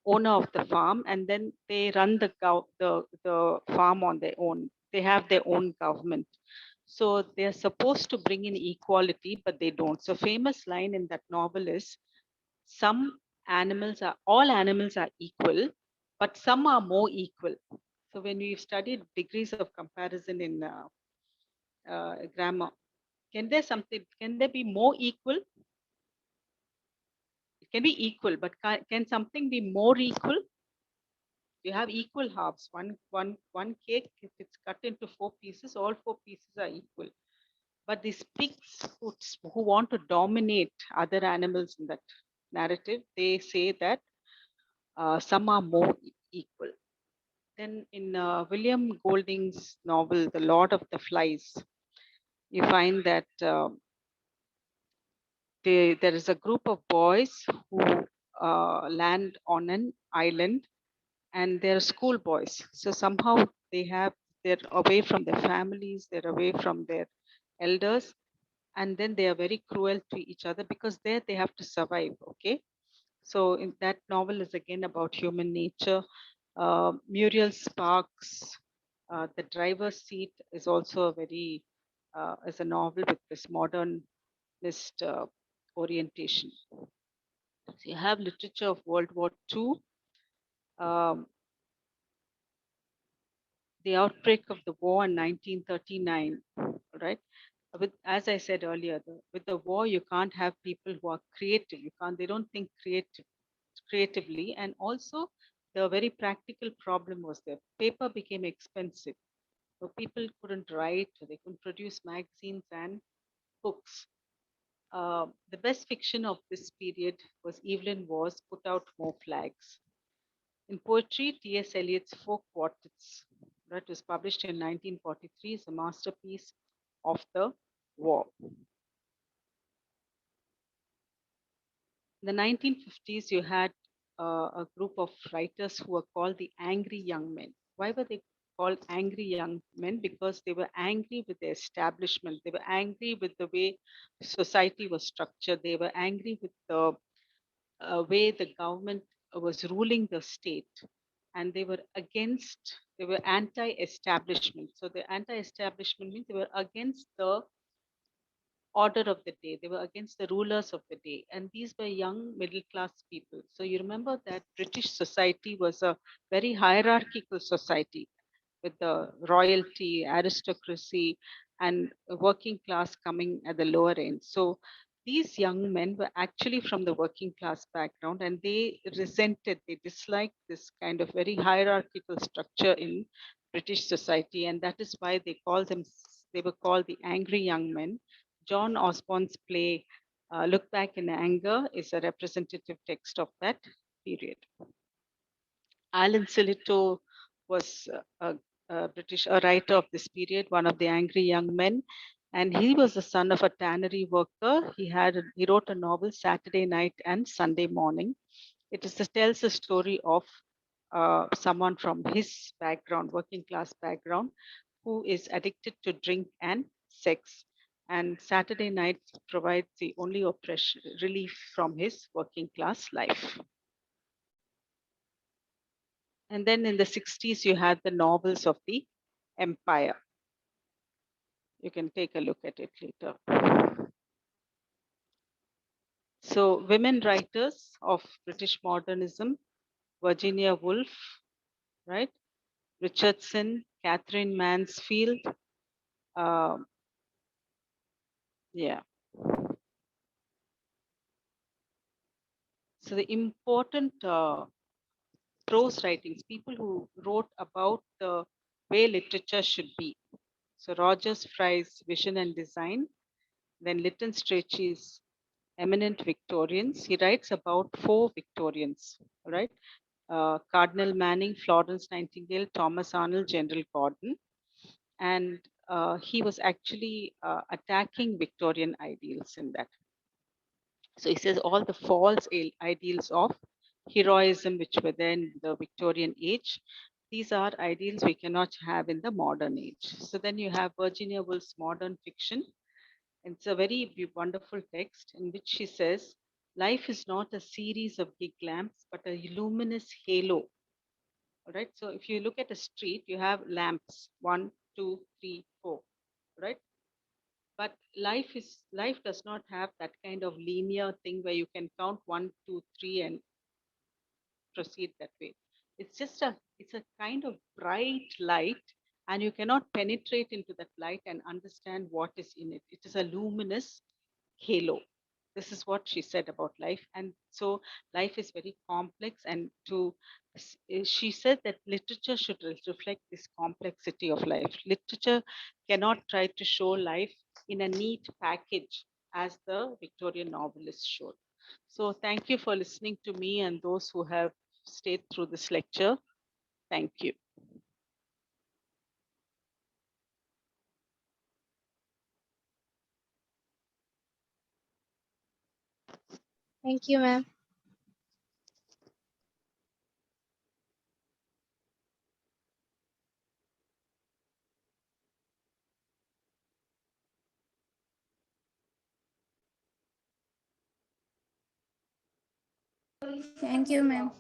owner of the farm and then they run the farm on their own. They have their own government. So they're supposed to bring in equality, but they don't. So famous line in that novel is some all animals are equal, but some are more equal. So when we've studied degrees of comparison in grammar, can there be more equal? It can be equal, but can something be more equal? You have equal halves. One cake, if it's cut into four pieces, all four pieces are equal. But these pigs who want to dominate other animals in that narrative, they say that some are more equal. Then in William Golding's novel, The Lord of the Flies, you find that there is a group of boys who land on an island and they're schoolboys. So somehow they're away from their families, they're away from their elders, and then they are very cruel to each other because there they have to survive. Okay, so in that novel is again about human nature. Muriel Sparks, The Driver's Seat is also a very is a novel with this modernist orientation. So you have literature of World War II. Um, the outbreak of the war in 1939, right? As I said earlier, with the war, you can't have people who are creative. You can't. They don't think creatively, and also the very practical problem was that paper became expensive, so people couldn't write. They couldn't produce magazines and books. The best fiction of this period was Evelyn Waugh's "Put Out More Flags." In poetry, T.S. Eliot's Folk Quartets, that was published in 1943, is a masterpiece of the war. In the 1950s, you had a group of writers who were called the angry young men. Why were they called angry young men? Because they were angry with the establishment. They were angry with the way society was structured. They were angry with the way the government was ruling the state, and they were anti-establishment. So the anti-establishment means they were against the order of the day. They were against the rulers of the day, and these were young middle class people. So you remember that British society was a very hierarchical society with the royalty, aristocracy, and a working class coming at the lower end. So these young men were actually from the working class background, and they they disliked this kind of very hierarchical structure in British society, and that is why they were called the angry young men. John Osborne's play Look Back in Anger is a representative text of that period. Alan Sillitoe was a writer of this period, one of the angry young men, and he was the son of a tannery worker. He wrote a novel, Saturday Night and Sunday Morning. Tells the story of someone from his background, working class background, who is addicted to drink and sex. And Saturday Night provides the only oppression relief from his working class life. And then in the 60s, you had the novels of the empire. You can take a look at it later. So, women writers of British modernism, Virginia Woolf, right? Richardson, Catherine Mansfield. Um, yeah. So, the important prose writings, people who wrote about the way literature should be. So, Rogers Fry's Vision and Design, then Lytton Strachey's Eminent Victorians. He writes about four Victorians, right? Cardinal Manning, Florence Nightingale, Thomas Arnold, General Gordon. And he was actually attacking Victorian ideals in that. So he says all the false ideals of heroism, which were there in the Victorian age, these are ideals we cannot have in the modern age. So then you have Virginia Woolf's modern fiction. It's a very wonderful text in which she says, life is not a series of gig lamps, but a luminous halo. All right. So if you look at a street, you have lamps, one, two, three, four, right? But life does not have that kind of linear thing where you can count one, two, three, and proceed that way. It's a kind of bright light, and you cannot penetrate into that light and understand what is in it. It is a luminous halo. This is what she said about life. And so life is very complex, and she said that literature should reflect this complexity of life. Literature cannot try to show life in a neat package as the Victorian novelist showed. So thank you for listening to me and those who have stayed through this lecture. Thank you. Thank you, ma'am. Thank you, ma'am.